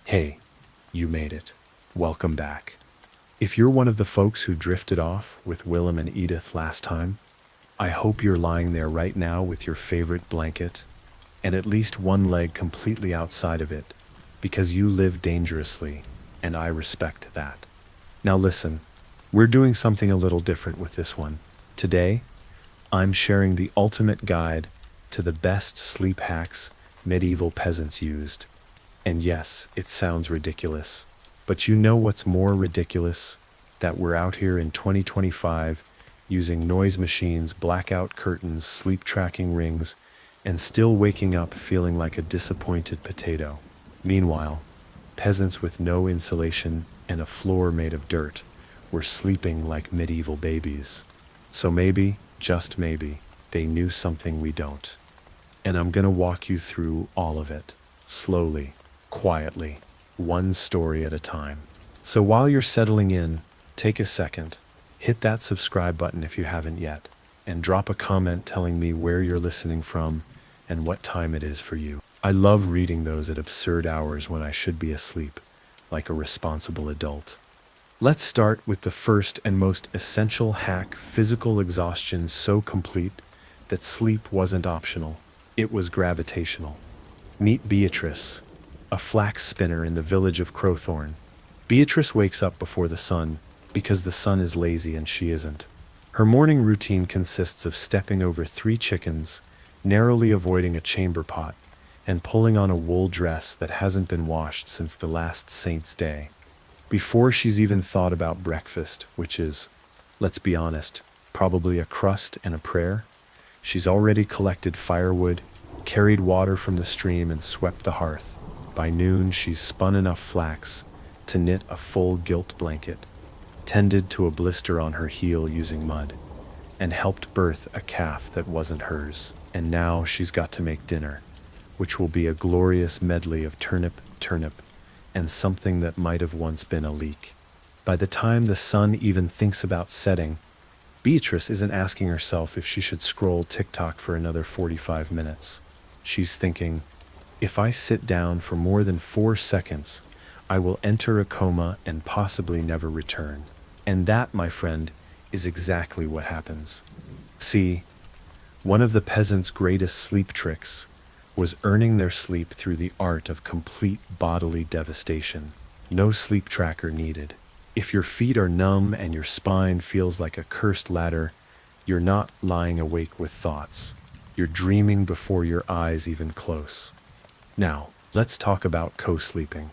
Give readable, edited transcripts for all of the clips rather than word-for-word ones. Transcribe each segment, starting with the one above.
Hey, you made it. Welcome back. If you're one of the folks who drifted off with Willem and Edith last time, I hope you're lying there right now with your favorite blanket and at least one leg completely outside of it because you live dangerously, and I respect that. Now listen, we're doing something a little different with this one. Today, I'm sharing the ultimate guide to the best sleep hacks medieval peasants used. And yes, it sounds ridiculous, but you know what's more ridiculous? That we're out here in 2025 using noise machines, blackout curtains, sleep tracking rings, and still waking up feeling like a disappointed potato. Meanwhile, peasants with no insulation and a floor made of dirt were sleeping like medieval babies. So maybe, just maybe, they knew something we don't. And I'm gonna walk you through all of it, slowly, quietly, one story at a time. So while you're settling in, take a second, hit that subscribe button if you haven't yet, and drop a comment telling me where you're listening from and what time it is for you. I love reading those at absurd hours when I should be asleep, like a responsible adult. Let's start with the first and most essential hack: physical exhaustion so complete that sleep wasn't optional, it was gravitational. Meet Beatrice, a flax spinner in the village of Crowthorne. Beatrice wakes up before the sun because the sun is lazy and she isn't. Her morning routine consists of stepping over 3 chickens, narrowly avoiding a chamber pot, and pulling on a wool dress that hasn't been washed since the last saint's day. Before she's even thought about breakfast, which is, let's be honest, probably a crust and a prayer, she's already collected firewood, carried water from the stream, and swept the hearth. By noon, she's spun enough flax to knit a full gilt blanket, tended to a blister on her heel using mud, and helped birth a calf that wasn't hers. And now she's got to make dinner, which will be a glorious medley of turnip, and something that might have once been a leek. By the time the sun even thinks about setting, Beatrice isn't asking herself if she should scroll TikTok for another 45 minutes. She's thinking, if I sit down for more than 4 seconds, I will enter a coma and possibly never return. And that, my friend, is exactly what happens. See, one of the peasants' greatest sleep tricks was earning their sleep through the art of complete bodily devastation. No sleep tracker needed. If your feet are numb and your spine feels like a cursed ladder, you're not lying awake with thoughts. You're dreaming before your eyes even close. Now, let's talk about co-sleeping,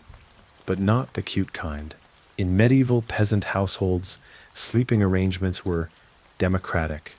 but not the cute kind. In medieval peasant households, sleeping arrangements were democratic.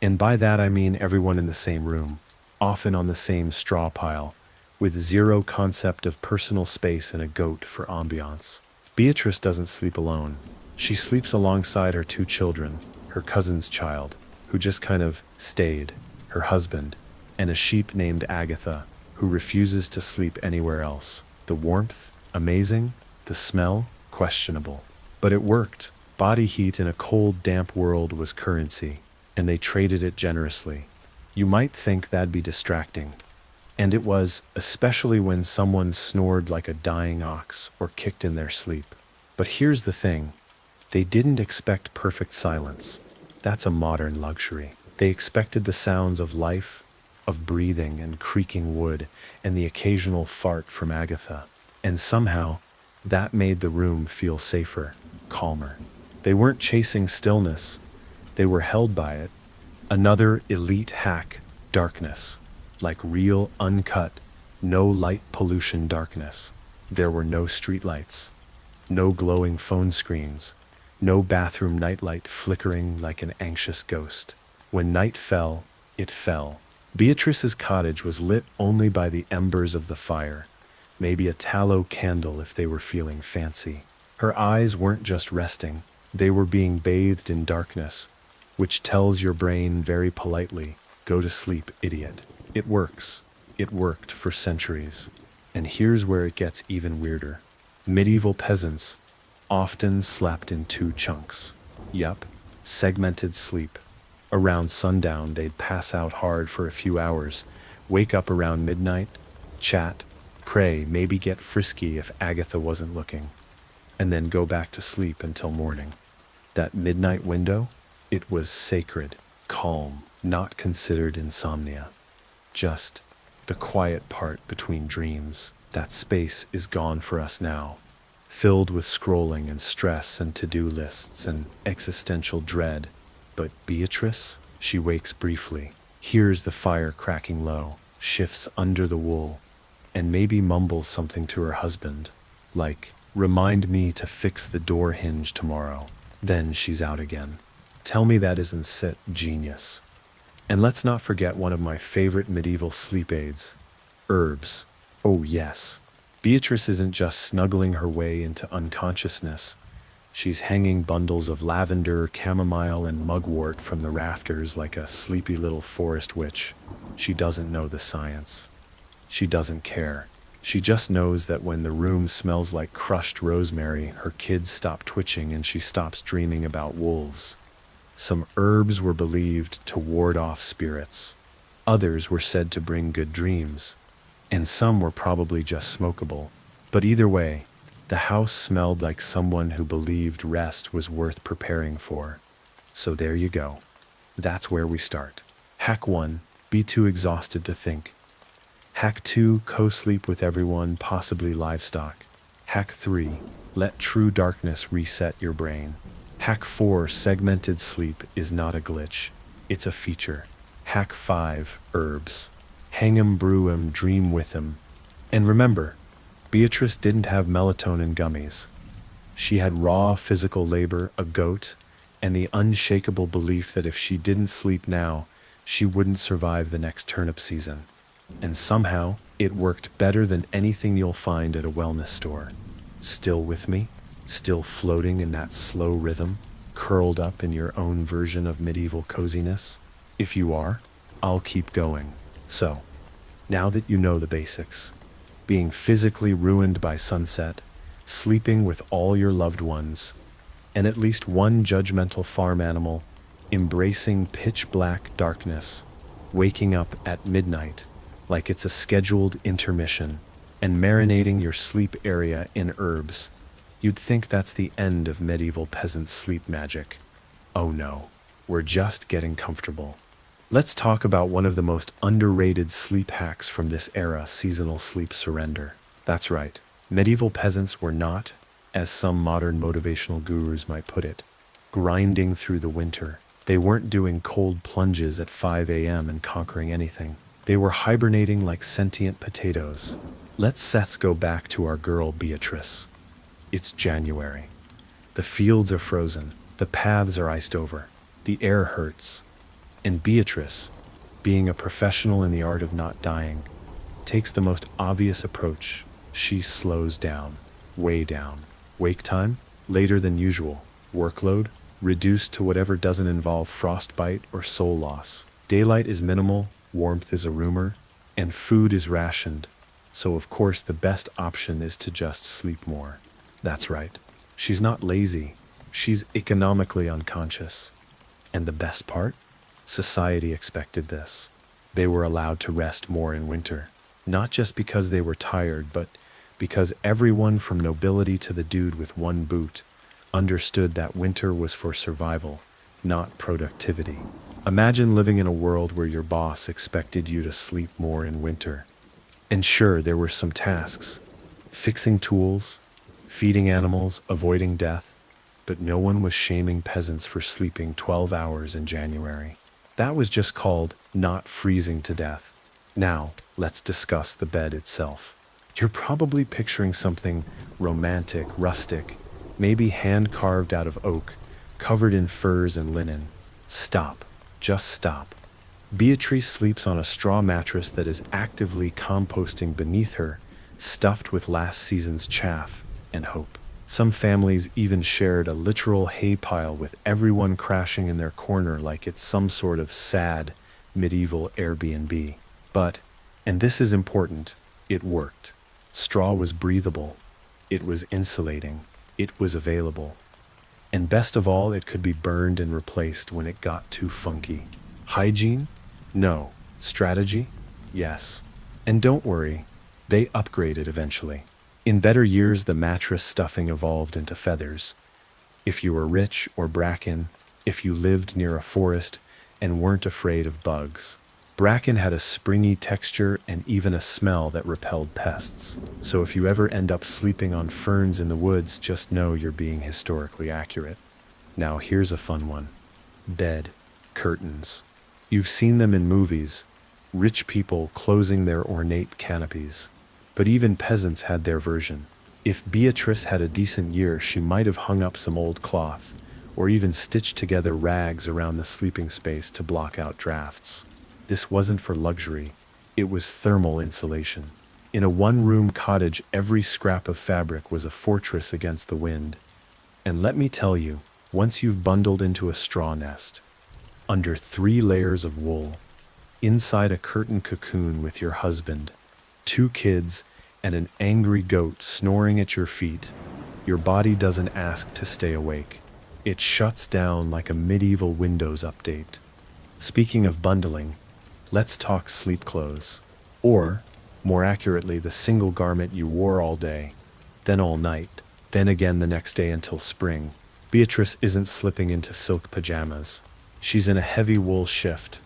And by that I mean everyone in the same room, often on the same straw pile, with zero concept of personal space and a goat for ambiance. Beatrice doesn't sleep alone. She sleeps alongside her 2 children, her cousin's child, who just kind of stayed, her husband, and a sheep named Agatha, who refuses to sleep anywhere else. The warmth, amazing. The smell, questionable. But it worked. Body heat in a cold, damp world was currency, and they traded it generously. You might think that'd be distracting. And it was, especially when someone snored like a dying ox or kicked in their sleep. But here's the thing. They didn't expect perfect silence. That's a modern luxury. They expected the sounds of life, of breathing and creaking wood, and the occasional fart from Agatha. And somehow, that made the room feel safer, calmer. They weren't chasing stillness. They were held by it. Another elite hack, darkness. Like real, uncut, no light pollution darkness. There were no streetlights, no glowing phone screens, no bathroom nightlight flickering like an anxious ghost. When night fell, it fell. Beatrice's cottage was lit only by the embers of the fire, maybe a tallow candle if they were feeling fancy. Her eyes weren't just resting, they were being bathed in darkness, which tells your brain very politely, go to sleep, idiot. It works. It worked for centuries. And here's where it gets even weirder. Medieval peasants often slept in 2 chunks. Yup, segmented sleep. Around sundown, they'd pass out hard for a few hours, wake up around midnight, chat, pray, maybe get frisky if Agatha wasn't looking, and then go back to sleep until morning. That midnight window, it was sacred, calm, not considered insomnia. Just the quiet part between dreams. That space is gone for us now, filled with scrolling and stress and to-do lists and existential dread. But Beatrice, she wakes briefly, hears the fire cracking low, shifts under the wool, and maybe mumbles something to her husband, like, "Remind me to fix the door hinge tomorrow." Then she's out again. Tell me that isn't genius. And let's not forget one of my favorite medieval sleep aids, herbs. Oh yes, Beatrice isn't just snuggling her way into unconsciousness. She's hanging bundles of lavender, chamomile, and mugwort from the rafters like a sleepy little forest witch. She doesn't know the science. She doesn't care. She just knows that when the room smells like crushed rosemary, her kids stop twitching and she stops dreaming about wolves. Some herbs were believed to ward off spirits. Others were said to bring good dreams. And some were probably just smokable. But either way, the house smelled like someone who believed rest was worth preparing for. So there you go. That's where we start. Hack 1, be too exhausted to think. Hack 2, co-sleep with everyone, possibly livestock. Hack 3, let true darkness reset your brain. Hack 4, segmented sleep is not a glitch, it's a feature. Hack 5, herbs. Hang 'em, brew 'em, dream with 'em. And remember, Beatrice didn't have melatonin gummies. She had raw physical labor, a goat, and the unshakable belief that if she didn't sleep now, she wouldn't survive the next turnip season. And somehow, it worked better than anything you'll find at a wellness store. Still with me? Still floating in that slow rhythm, curled up in your own version of medieval coziness? If you are, I'll keep going. So, now that you know the basics, being physically ruined by sunset, sleeping with all your loved ones, and at least one judgmental farm animal, embracing pitch black darkness, waking up at midnight like it's a scheduled intermission, and marinating your sleep area in herbs, you'd think that's the end of medieval peasant sleep magic. Oh no, we're just getting comfortable. Let's talk about one of the most underrated sleep hacks from this era, seasonal sleep surrender. That's right, medieval peasants were not, as some modern motivational gurus might put it, grinding through the winter. They weren't doing cold plunges at 5 a.m. and conquering anything. They were hibernating like sentient potatoes. Let's go back to our girl Beatrice. It's January. The fields are frozen, the paths are iced over, the air hurts. And Beatrice, being a professional in the art of not dying, takes the most obvious approach. She slows down, way down. Wake time, later than usual. Workload, reduced to whatever doesn't involve frostbite or soul loss. Daylight is minimal, warmth is a rumor, and food is rationed. So of course the best option is to just sleep more. That's right. She's not lazy. She's economically unconscious. And the best part? Society expected this. They were allowed to rest more in winter. Not just because they were tired, but because everyone from nobility to the dude with one boot understood that winter was for survival, not productivity. Imagine living in a world where your boss expected you to sleep more in winter. And sure, there were some tasks. Fixing tools, feeding animals, avoiding death, but no one was shaming peasants for sleeping 12 hours in January. That was just called not freezing to death. Now, let's discuss the bed itself. You're probably picturing something romantic, rustic, maybe hand-carved out of oak, covered in furs and linen. Stop. Just stop. Beatrice sleeps on a straw mattress that is actively composting beneath her, stuffed with last season's chaff and hope. Some families even shared a literal hay pile with everyone crashing in their corner like it's some sort of sad, medieval Airbnb. But, and this is important, it worked. Straw was breathable. It was insulating. It was available. And best of all, it could be burned and replaced when it got too funky. Hygiene? No. Strategy? Yes. And don't worry, They upgraded eventually. In better years, the mattress stuffing evolved into feathers. If you were rich or bracken, if you lived near a forest and weren't afraid of bugs. Bracken had a springy texture and even a smell that repelled pests. So if you ever end up sleeping on ferns in the woods, just know you're being historically accurate. Now here's a fun one. Bed curtains. You've seen them in movies, rich people closing their ornate canopies. But even peasants had their version. If Beatrice had a decent year, she might have hung up some old cloth, or even stitched together rags around the sleeping space to block out drafts. This wasn't for luxury, it was thermal insulation. In a one-room cottage, every scrap of fabric was a fortress against the wind. And let me tell you, once you've bundled into a straw nest, under 3 layers of wool, inside a curtain cocoon with your husband, 2 kids, and an angry goat snoring at your feet, your body doesn't ask to stay awake. It shuts down like a medieval Windows update. Speaking of bundling, let's talk sleep clothes. Or, more accurately, the single garment you wore all day, then all night, then again the next day until spring. Beatrice isn't slipping into silk pajamas. She's in a heavy wool shift,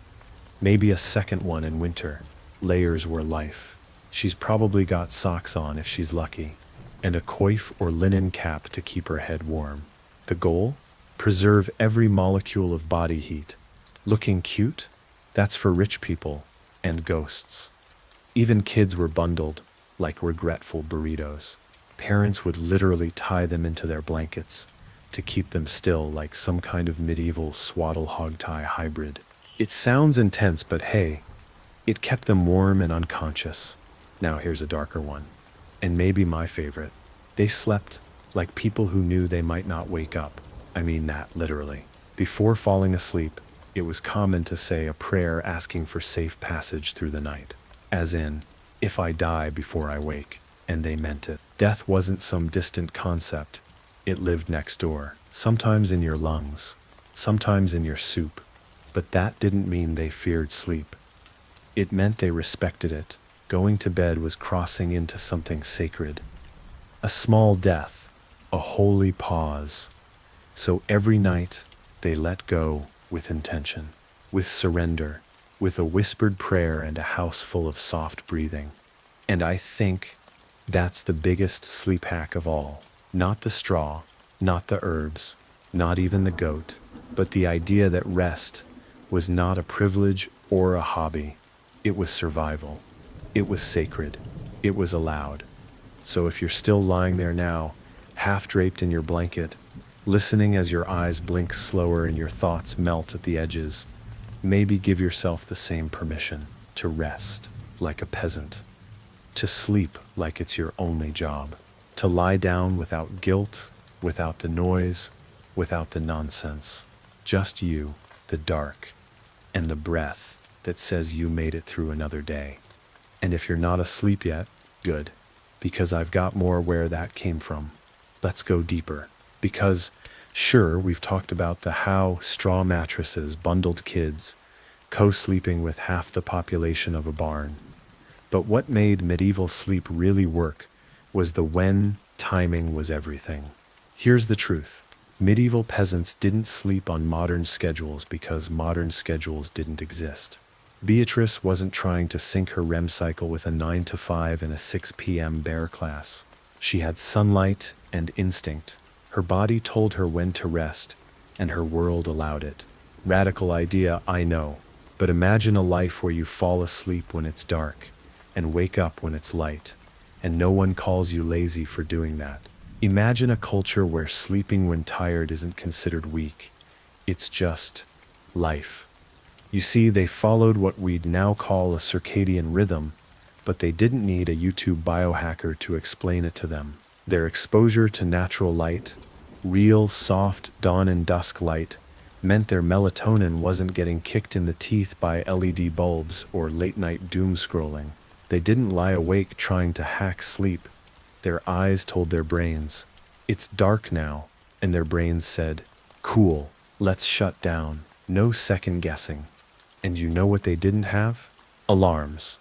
maybe a second one in winter. Layers were life. She's probably got socks on if she's lucky, and a coif or linen cap to keep her head warm. The goal? Preserve every molecule of body heat. Looking cute? That's for rich people and ghosts. Even kids were bundled, like regretful burritos. Parents would literally tie them into their blankets to keep them still, like some kind of medieval swaddle hog-tie hybrid. It sounds intense, but hey, it kept them warm and unconscious. Now here's a darker one, and maybe my favorite. They slept like people who knew they might not wake up. I mean that literally. Before falling asleep, it was common to say a prayer asking for safe passage through the night. As in, if I die before I wake, and they meant it. Death wasn't some distant concept. It lived next door, sometimes in your lungs, sometimes in your soup. But that didn't mean they feared sleep. It meant they respected it. Going to bed was crossing into something sacred. A small death, a holy pause. So every night, they let go with intention, with surrender, with a whispered prayer and a house full of soft breathing. And I think that's the biggest sleep hack of all. Not the straw, not the herbs, not even the goat, but the idea that rest was not a privilege or a hobby. It was survival. It was sacred. It was allowed. So if you're still lying there now, half draped in your blanket, listening as your eyes blink slower and your thoughts melt at the edges, maybe give yourself the same permission to rest like a peasant, to sleep like it's your only job, to lie down without guilt, without the noise, without the nonsense. Just you, the dark, and the breath that says you made it through another day. And if you're not asleep yet, good, because I've got more where that came from. Let's go deeper, because sure, we've talked about the how straw mattresses bundled kids, co-sleeping with half the population of a barn. But what made medieval sleep really work was the when timing was everything. Here's the truth. Medieval peasants didn't sleep on modern schedules because modern schedules didn't exist. Beatrice wasn't trying to sync her REM cycle with a 9 to 5 and a 6 p.m. bear class. She had sunlight and instinct. Her body told her when to rest, and her world allowed it. Radical idea, I know, but imagine a life where you fall asleep when it's dark, and wake up when it's light, and no one calls you lazy for doing that. Imagine a culture where sleeping when tired isn't considered weak. It's just life. You see, they followed what we'd now call a circadian rhythm, but they didn't need a YouTube biohacker to explain it to them. Their exposure to natural light, real, soft dawn and dusk light, meant their melatonin wasn't getting kicked in the teeth by LED bulbs or late-night doom scrolling. They didn't lie awake trying to hack sleep. Their eyes told their brains, "It's dark now," and their brains said, "Cool, let's shut down." No second guessing. And you know what they didn't have? Alarms.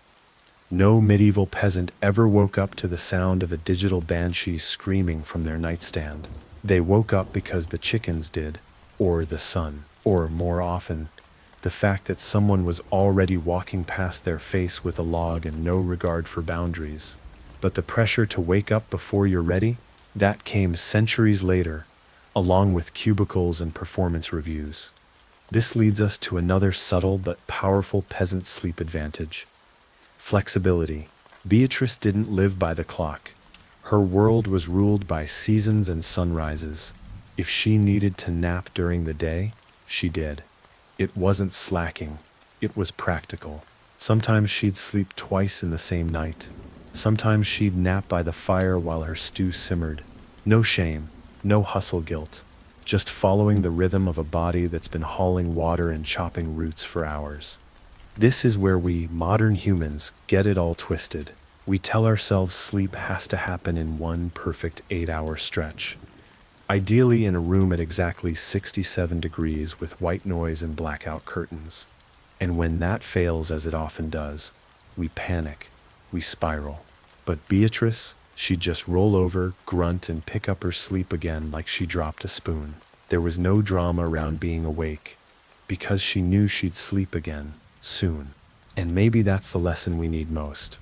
No medieval peasant ever woke up to the sound of a digital banshee screaming from their nightstand. They woke up because the chickens did, or the sun, or more often, the fact that someone was already walking past their face with a log and no regard for boundaries. But the pressure to wake up before you're ready, that came centuries later, along with cubicles and performance reviews. This leads us to another subtle but powerful peasant sleep advantage: flexibility. Beatrice didn't live by the clock. Her world was ruled by seasons and sunrises. If she needed to nap during the day, she did. It wasn't slacking, it was practical. Sometimes she'd sleep twice in the same night. Sometimes she'd nap by the fire while her stew simmered. No shame, no hustle guilt. Just following the rhythm of a body that's been hauling water and chopping roots for hours. This is where we, modern humans, get it all twisted. We tell ourselves sleep has to happen in one perfect 8-hour stretch. Ideally in a room at exactly 67 degrees with white noise and blackout curtains. And when that fails, as it often does, we panic, we spiral. But Beatrice, she'd just roll over, grunt, and pick up her sleep again like she dropped a spoon. There was no drama around being awake, because she knew she'd sleep again, soon. And maybe that's the lesson we need most.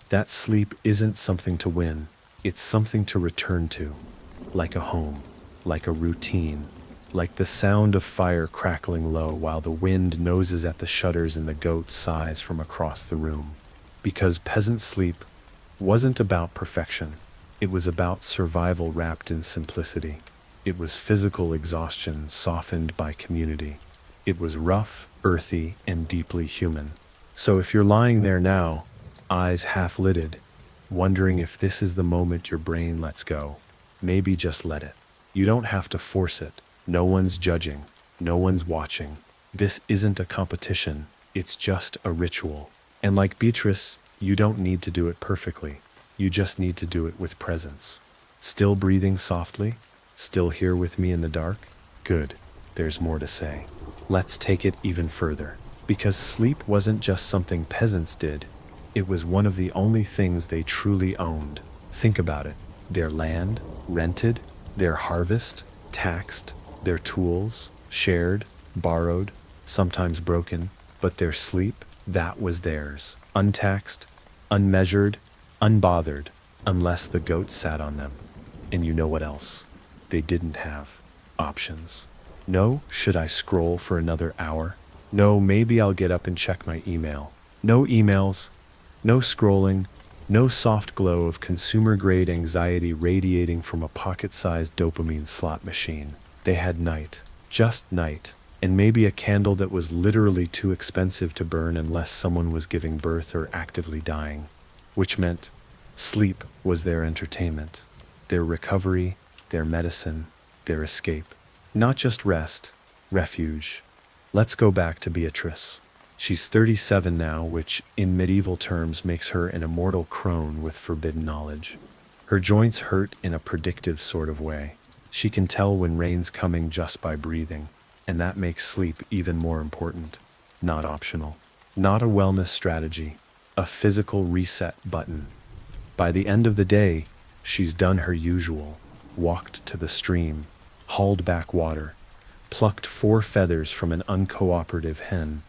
That sleep isn't something to win, it's something to return to. Like a home, like a routine, like the sound of fire crackling low while the wind noses at the shutters and the goat sighs from across the room. Because peasant sleep wasn't about perfection. It was about survival wrapped in simplicity. It was physical exhaustion softened by community. It was rough, earthy, and deeply human. So if you're lying there now, eyes half-lidded, wondering if this is the moment your brain lets go, maybe just let it. You don't have to force it. No one's judging. No one's watching. This isn't a competition. It's just a ritual. And like Beatrice, you don't need to do it perfectly. You just need to do it with presence. Still breathing softly? Still here with me in the dark? Good. There's more to say. Let's take it even further. Because sleep wasn't just something peasants did. It was one of the only things they truly owned. Think about it. Their land, rented, their harvest, taxed, their tools, shared, borrowed, sometimes broken, but their sleep, that was theirs. Untaxed, unmeasured, unbothered, unless the goat sat on them. And you know what else? They didn't have options. No, should I scroll for another hour? No, maybe I'll get up and check my email. No emails, no scrolling, no soft glow of consumer-grade anxiety radiating from a pocket-sized dopamine slot machine. They had night, just night, and maybe a candle that was literally too expensive to burn unless someone was giving birth or actively dying. Which meant sleep was their entertainment, their recovery, their medicine, their escape. Not just rest, refuge. Let's go back to Beatrice. She's 37 now, which in medieval terms makes her an immortal crone with forbidden knowledge. Her joints hurt in a predictive sort of way. She can tell when rain's coming just by breathing, and that makes sleep even more important. Not optional. Not a wellness strategy. A physical reset button. By the end of the day, she's done her usual. Walked to the stream, hauled back water, plucked 4 feathers from an uncooperative hen,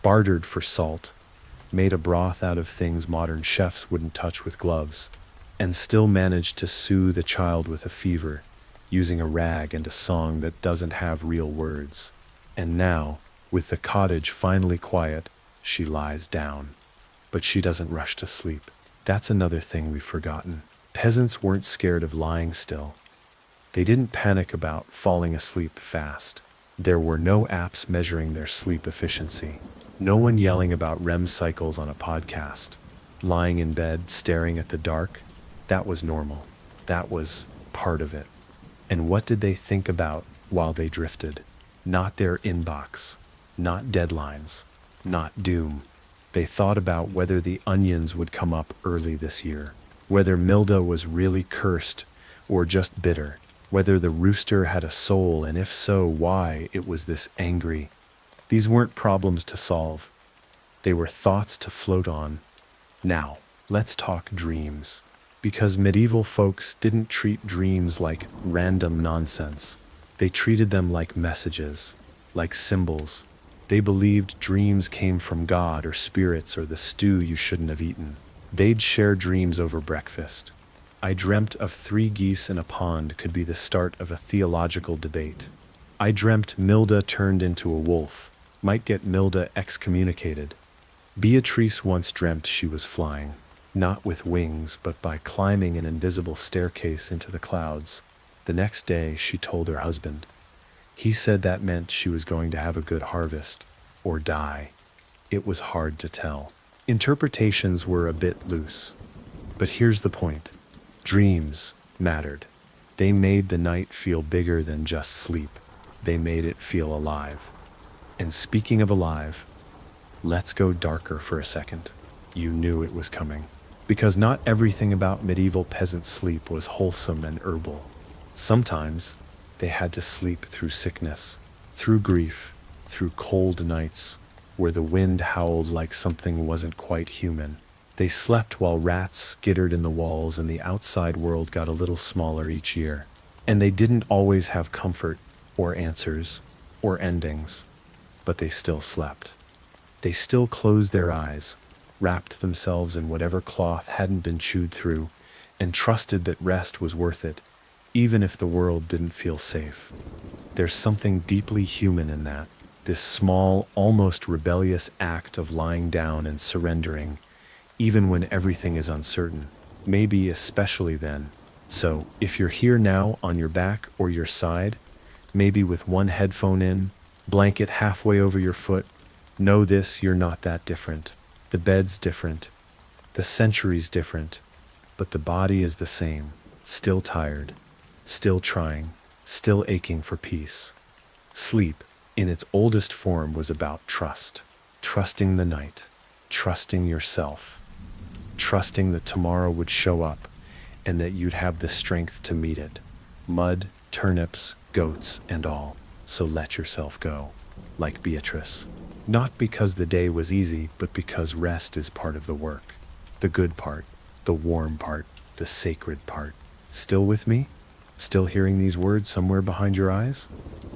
bartered for salt, made a broth out of things modern chefs wouldn't touch with gloves, and still managed to soothe a child with a fever, using a rag and a song that doesn't have real words. And now, with the cottage finally quiet, she lies down. But she doesn't rush to sleep. That's another thing we've forgotten. Peasants weren't scared of lying still. They didn't panic about falling asleep fast. There were no apps measuring their sleep efficiency. No one yelling about REM cycles on a podcast. Lying in bed, staring at the dark, that was normal. That was part of it. And what did they think about while they drifted? Not their inbox, not deadlines, not doom. They thought about whether the onions would come up early this year, whether Milda was really cursed or just bitter, whether the rooster had a soul, and if so, why it was this angry. These weren't problems to solve. They were thoughts to float on, Now, let's talk dreams. Because medieval folks didn't treat dreams like random nonsense. They treated them like messages, like symbols. They believed dreams came from God or spirits or the stew you shouldn't have eaten. They'd share dreams over breakfast. I dreamt of 3 geese in a pond could be the start of a theological debate. I dreamt Milda turned into a wolf, might get Milda excommunicated. Beatrice once dreamt she was flying, not with wings, but by climbing an invisible staircase into the clouds. The next day, she told her husband. He said that meant she was going to have a good harvest, or die. It was hard to tell. Interpretations were a bit loose. But here's the point. Dreams mattered. They made the night feel bigger than just sleep. They made it feel alive. And speaking of alive, let's go darker for a second. You knew it was coming. Because not everything about medieval peasant sleep was wholesome and herbal. Sometimes they had to sleep through sickness, through grief, through cold nights where the wind howled like something wasn't quite human. They slept while rats skittered in the walls and the outside world got a little smaller each year. And they didn't always have comfort or answers or endings, but they still slept. They still closed their eyes, wrapped themselves in whatever cloth hadn't been chewed through, and trusted that rest was worth it, even if the world didn't feel safe. There's something deeply human in that, this small, almost rebellious act of lying down and surrendering, even when everything is uncertain, maybe especially then. So, if you're here now on your back or your side, maybe with one headphone in, blanket halfway over your foot, know this, you're not that different. The bed's different, the century's different, but the body is the same, still tired, still trying, still aching for peace. Sleep, in its oldest form, was about trust. Trusting the night, trusting yourself, trusting that tomorrow would show up and that you'd have the strength to meet it. Mud, turnips, goats, and all. So let yourself go, like Beatrice. Not because the day was easy, but because rest is part of the work. The good part, the warm part, the sacred part. Still with me? Still hearing these words somewhere behind your eyes?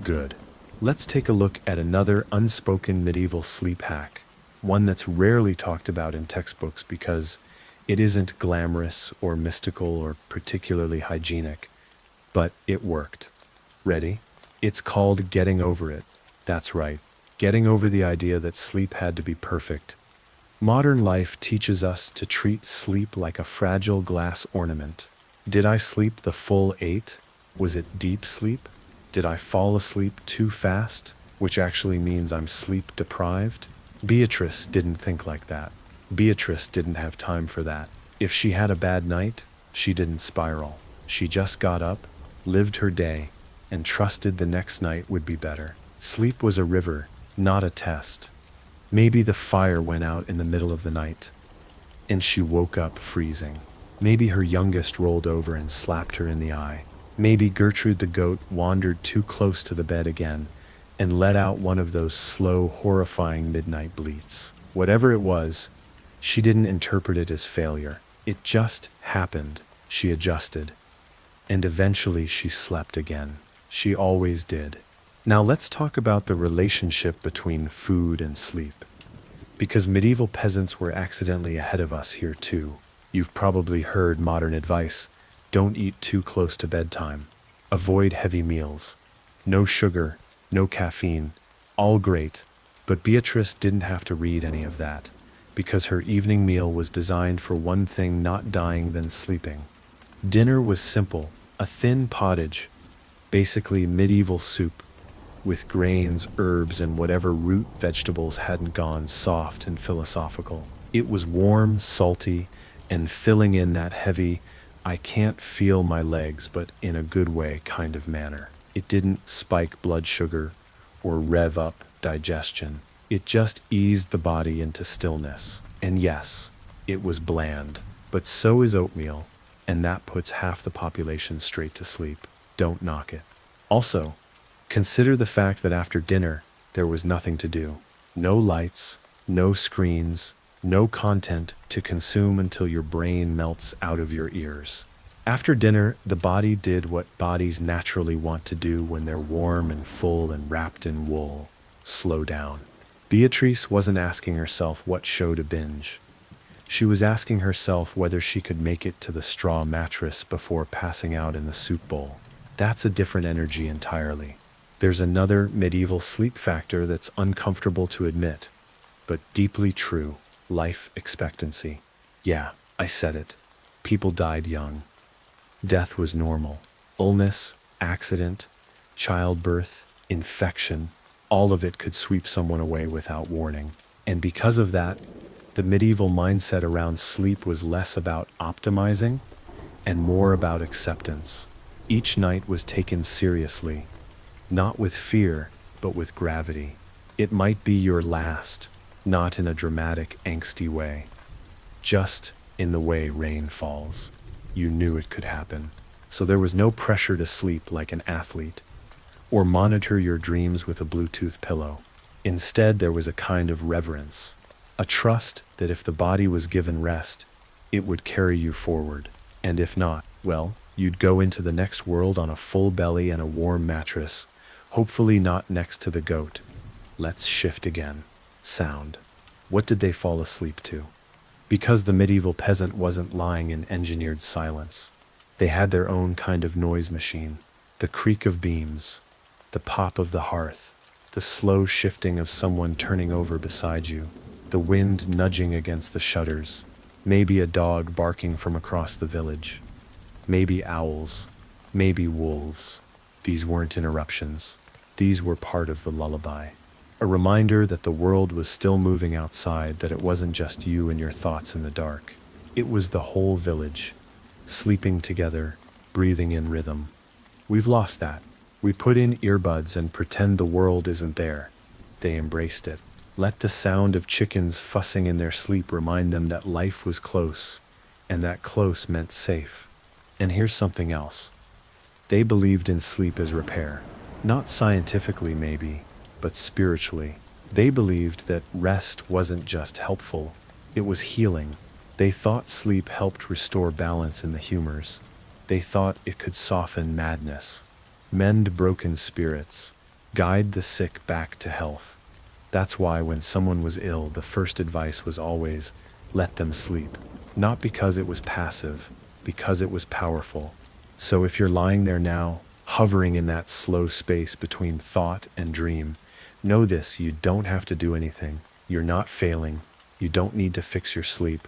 Good. Let's take a look at another unspoken medieval sleep hack, one that's rarely talked about in textbooks because it isn't glamorous or mystical or particularly hygienic, but it worked. Ready? It's called getting over it. That's right, getting over the idea that sleep had to be perfect. Modern life teaches us to treat sleep like a fragile glass ornament. Did I sleep the full 8? Was it deep sleep? Did I fall asleep too fast, which actually means I'm sleep deprived? Beatrice didn't think like that. Beatrice didn't have time for that. If she had a bad night, she didn't spiral. She just got up, lived her day, and trusted the next night would be better. Sleep was a river, not a test. Maybe the fire went out in the middle of the night, and she woke up freezing. Maybe her youngest rolled over and slapped her in the eye. Maybe Gertrude the goat wandered too close to the bed again and let out one of those slow, horrifying midnight bleats. Whatever it was, she didn't interpret it as failure. It just happened. She adjusted. And eventually she slept again. She always did. Now let's talk about the relationship between food and sleep. Because medieval peasants were accidentally ahead of us here too. You've probably heard modern advice. Don't eat too close to bedtime. Avoid heavy meals. No sugar, no caffeine. All great. But Beatrice didn't have to read any of that, because her evening meal was designed for one thing not dying than sleeping. Dinner was simple, a thin pottage, basically medieval soup, with grains, herbs, and whatever root vegetables hadn't gone soft and philosophical. It was warm, salty, and filling in that heavy, I can't feel my legs, but in a good way kind of manner. It didn't spike blood sugar or rev up digestion. It just eased the body into stillness. And yes, it was bland, but so is oatmeal, and that puts half the population straight to sleep. Don't knock it. Also, consider the fact that after dinner, there was nothing to do. No lights, no screens, No content to consume until your brain melts out of your ears. After dinner, the body did what bodies naturally want to do when they're warm and full and wrapped in wool: slow down. Beatrice wasn't asking herself what show to binge. She was asking herself whether she could make it to the straw mattress before passing out in the soup bowl. That's a different energy entirely. There's another medieval sleep factor that's uncomfortable to admit, but deeply true: life expectancy. Yeah, I said it. People died young. Death was normal. Illness, accident, childbirth, infection, all of it could sweep someone away without warning. And because of that, the medieval mindset around sleep was less about optimizing and more about acceptance. Each night was taken seriously, not with fear, but with gravity. It might be your last, not in a dramatic, angsty way, just in the way rain falls. You knew it could happen. So there was no pressure to sleep like an athlete, or monitor your dreams with a Bluetooth pillow. Instead, there was a kind of reverence, a trust that if the body was given rest, it would carry you forward. And if not, well, you'd go into the next world on a full belly and a warm mattress, hopefully not next to the goat. Let's shift again. Sound. What did they fall asleep to? Because the medieval peasant wasn't lying in engineered silence. They had their own kind of noise machine. The creak of beams, the pop of the hearth, the slow shifting of someone turning over beside you, the wind nudging against the shutters, maybe a dog barking from across the village, maybe owls, maybe wolves. These weren't interruptions. These were part of the lullaby. A reminder that the world was still moving outside, that it wasn't just you and your thoughts in the dark. It was the whole village, sleeping together, breathing in rhythm. We've lost that. We put in earbuds and pretend the world isn't there. They embraced it. Let the sound of chickens fussing in their sleep remind them that life was close, and that close meant safe. And here's something else. They believed in sleep as repair. Not scientifically, maybe, but spiritually. They believed that rest wasn't just helpful, it was healing. They thought sleep helped restore balance in the humors. They thought it could soften madness, mend broken spirits, guide the sick back to health. That's why when someone was ill, the first advice was always, let them sleep. Not because it was passive, because it was powerful. So if you're lying there now, hovering in that slow space between thought and dream, know this: you don't have to do anything. You're not failing. You don't need to fix your sleep.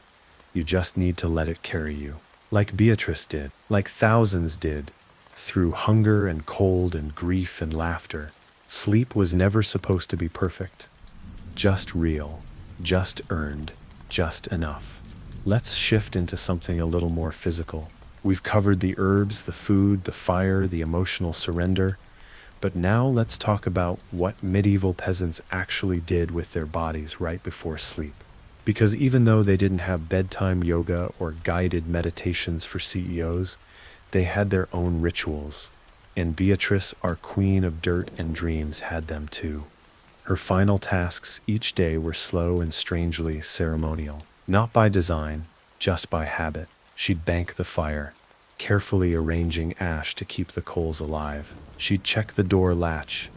You just need to let it carry you. Like Beatrice did, like thousands did, through hunger and cold and grief and laughter. Sleep was never supposed to be perfect. Just real, just earned, just enough. Let's shift into something a little more physical. We've covered the herbs, the food, the fire, the emotional surrender. But now let's talk about what medieval peasants actually did with their bodies right before sleep. Because even though they didn't have bedtime yoga or guided meditations for CEOs, they had their own rituals. And Beatrice, our queen of dirt and dreams, had them too. Her final tasks each day were slow and strangely ceremonial. Not by design, just by habit. She'd bank the fire, carefully arranging ash to keep the coals alive. She'd check the door latch,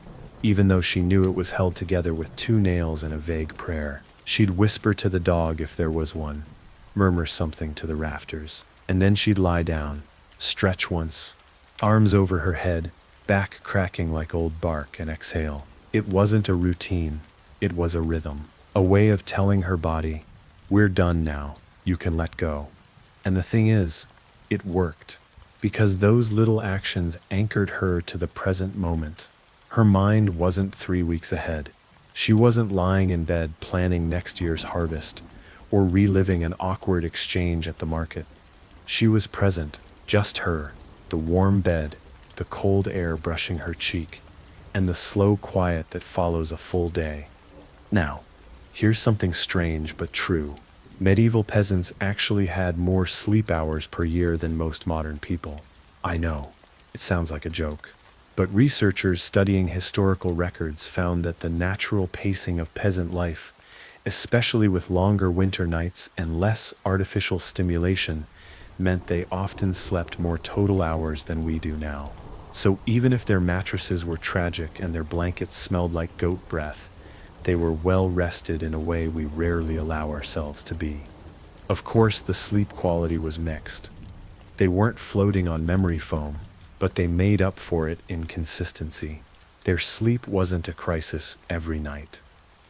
even though she knew it was held together with 2 nails and a vague prayer. She'd whisper to the dog if there was one, murmur something to the rafters, and then she'd lie down, stretch once, arms over her head, back cracking like old bark, and exhale. It wasn't a routine, it was a rhythm, a way of telling her body, we're done now, you can let go. And the thing is, it worked, because those little actions anchored her to the present moment. Her mind wasn't 3 weeks ahead. She wasn't lying in bed planning next year's harvest, or reliving an awkward exchange at the market. She was present, just her, the warm bed, the cold air brushing her cheek, and the slow quiet that follows a full day. Now, here's something strange but true. Medieval peasants actually had more sleep hours per year than most modern people. I know, it sounds like a joke. But researchers studying historical records found that the natural pacing of peasant life especially with longer winter nights and less artificial stimulation, meant they often slept more total hours than we do now. So even if their mattresses were tragic and their blankets smelled like goat breath, they were well rested in a way we rarely allow ourselves to be. Of course, the sleep quality was mixed. They weren't floating on memory foam, but they made up for it in consistency. Their sleep wasn't a crisis every night.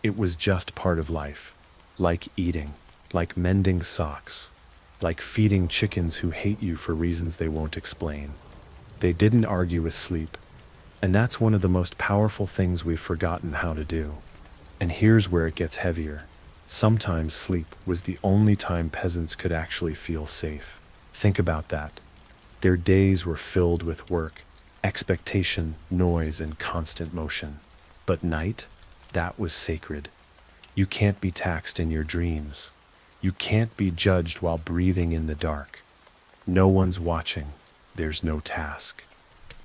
It was just part of life, like eating, like mending socks, like feeding chickens who hate you for reasons they won't explain. They didn't argue with sleep, and that's one of the most powerful things we've forgotten how to do. And here's where it gets heavier. Sometimes sleep was the only time peasants could actually feel safe. Think about that. Their days were filled with work, expectation, noise, and constant motion. But night, that was sacred. You can't be taxed in your dreams. You can't be judged while breathing in the dark. No one's watching. There's no task.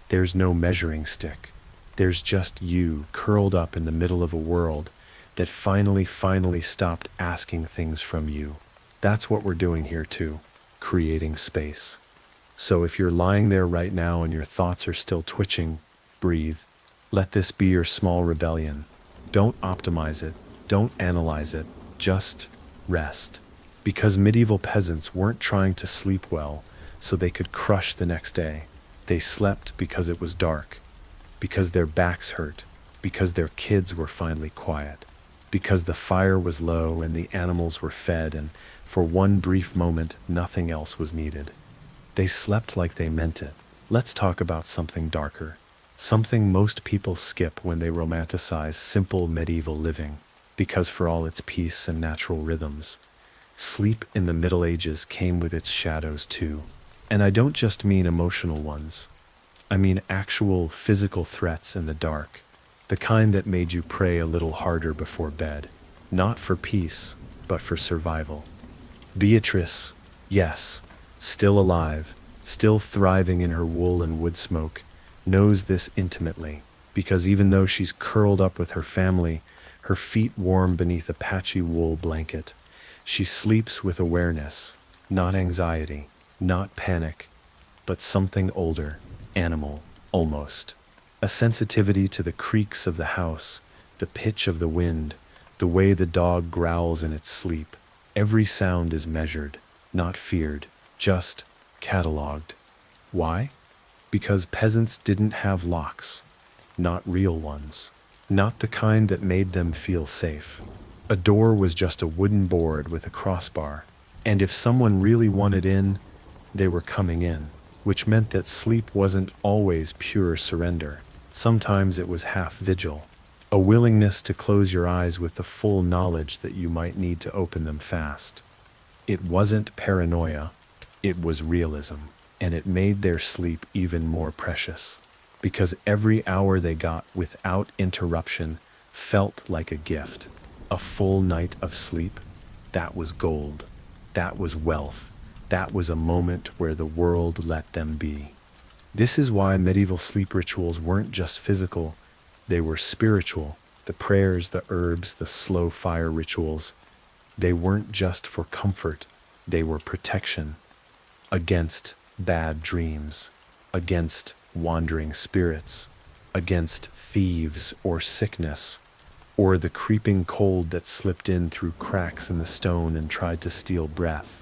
There's no measuring stick. There's just you curled up in the middle of a world that finally stopped asking things from you. That's what we're doing here too, creating space. So if you're lying there right now and your thoughts are still twitching, breathe. Let this be your small rebellion. Don't optimize it. Don't analyze it. Just rest. Because medieval peasants weren't trying to sleep well so they could crush the next day. They slept because it was dark, because their backs hurt, because their kids were finally quiet, because the fire was low and the animals were fed, and for one brief moment, nothing else was needed. They slept like they meant it. Let's talk about something darker, something most people skip when they romanticize simple medieval living, because for all its peace and natural rhythms, sleep in the Middle Ages came with its shadows too. And I don't just mean emotional ones. I mean actual physical threats in the dark, the kind that made you pray a little harder before bed, not for peace, but for survival. Beatrice, yes, still alive, still thriving in her wool and wood smoke, knows this intimately, because even though she's curled up with her family, her feet warm beneath a patchy wool blanket, she sleeps with awareness, not anxiety, not panic, but something older, animal, almost. A sensitivity to the creaks of the house, the pitch of the wind, the way the dog growls in its sleep. Every sound is measured, not feared, just catalogued. Why? Because peasants didn't have locks, not real ones, not the kind that made them feel safe. A door was just a wooden board with a crossbar, and if someone really wanted in, they were coming in, which meant that sleep wasn't always pure surrender. Sometimes it was half vigil, a willingness to close your eyes with the full knowledge that you might need to open them fast. It wasn't paranoia, it was realism, and it made their sleep even more precious, because every hour they got without interruption felt like a gift. A full night of sleep, that was gold, that was wealth. That was a moment where the world let them be. This is why medieval sleep rituals weren't just physical, they were spiritual. The prayers, the herbs, the slow fire rituals, they weren't just for comfort, they were protection against bad dreams, against wandering spirits, against thieves or sickness, or the creeping cold that slipped in through cracks in the stone and tried to steal breath.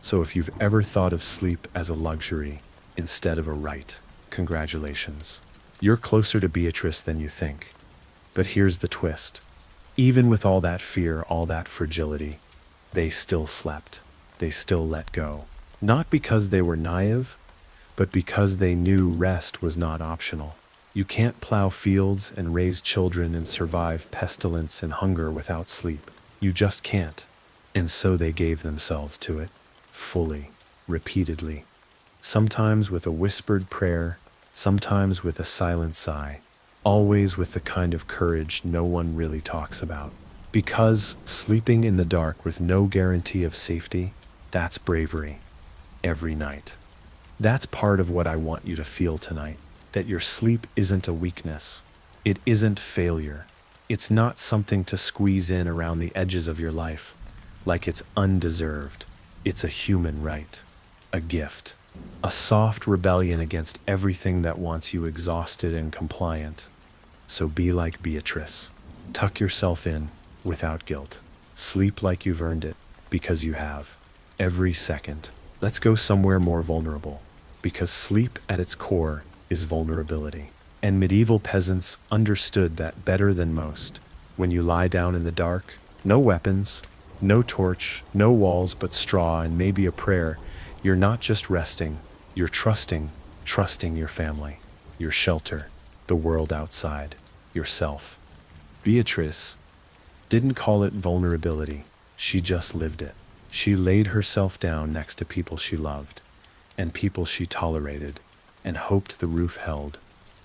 So if you've ever thought of sleep as a luxury instead of a right, congratulations. You're closer to Beatrice than you think. But here's the twist. Even with all that fear, all that fragility, they still slept. They still let go. Not because they were naive, but because they knew rest was not optional. You can't plow fields and raise children and survive pestilence and hunger without sleep. You just can't. And so they gave themselves to it. Fully, repeatedly, sometimes with a whispered prayer, sometimes with a silent sigh, always with the kind of courage no one really talks about. Because sleeping in the dark with no guarantee of safety, that's bravery, every night. That's part of what I want you to feel tonight, that your sleep isn't a weakness, it isn't failure, It's not something to squeeze in around the edges of your life, like it's undeserved. It's a human right, a gift, a soft rebellion against everything that wants you exhausted and compliant. So be like Beatrice. Tuck yourself in without guilt. Sleep like you've earned it, because you have. Every second. Let's go somewhere more vulnerable, because sleep at its core is vulnerability. And medieval peasants understood that better than most. When you lie down in the dark, no weapons, no torch, no walls but straw and maybe a prayer, you're not just resting, you're trusting your family, your shelter, the world outside, yourself. Beatrice didn't call it vulnerability, she just lived it. She laid herself down next to people she loved, and people she tolerated, and hoped the roof held,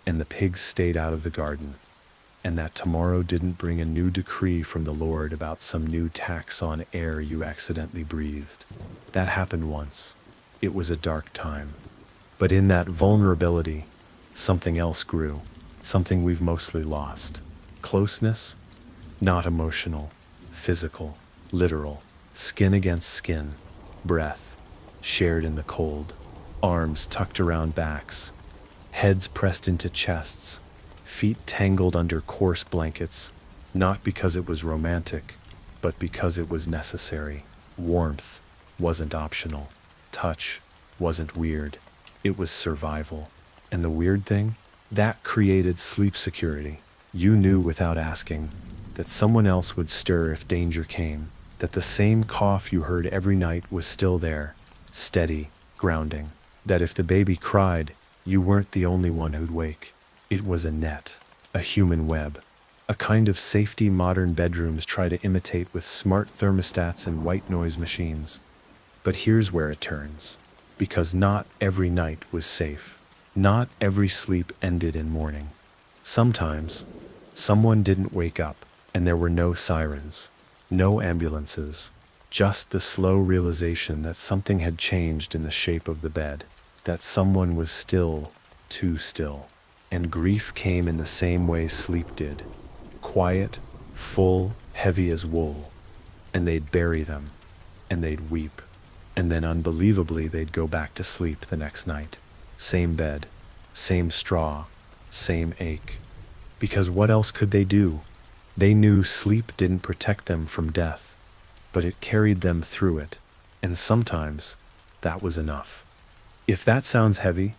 and the pigs stayed out of the garden, and that tomorrow didn't bring a new decree from the Lord about some new tax on air you accidentally breathed. That happened once. It was a dark time. But in that vulnerability, something else grew, something we've mostly lost. Closeness, not emotional, physical, literal, skin against skin, breath, shared in the cold, arms tucked around backs, heads pressed into chests, feet tangled under coarse blankets, not because it was romantic, but because it was necessary. Warmth wasn't optional. Touch wasn't weird. It was survival. And the weird thing? That created sleep security. You knew without asking that someone else would stir if danger came, that the same cough you heard every night was still there, steady, grounding, that if the baby cried, you weren't the only one who'd wake. It was a net, a human web, a kind of safety modern bedrooms try to imitate with smart thermostats and white noise machines. But here's where it turns, because not every night was safe. Not every sleep ended in morning. Sometimes, someone didn't wake up, and there were no sirens, no ambulances, just the slow realization that something had changed in the shape of the bed, that someone was still, too still. And grief came in the same way sleep did, quiet, full, heavy as wool. And they'd bury them, and they'd weep, and then unbelievably they'd go back to sleep the next night. Same bed, same straw, same ache. Because what else could they do? They knew sleep didn't protect them from death, but it carried them through it, and sometimes that was enough. If that sounds heavy,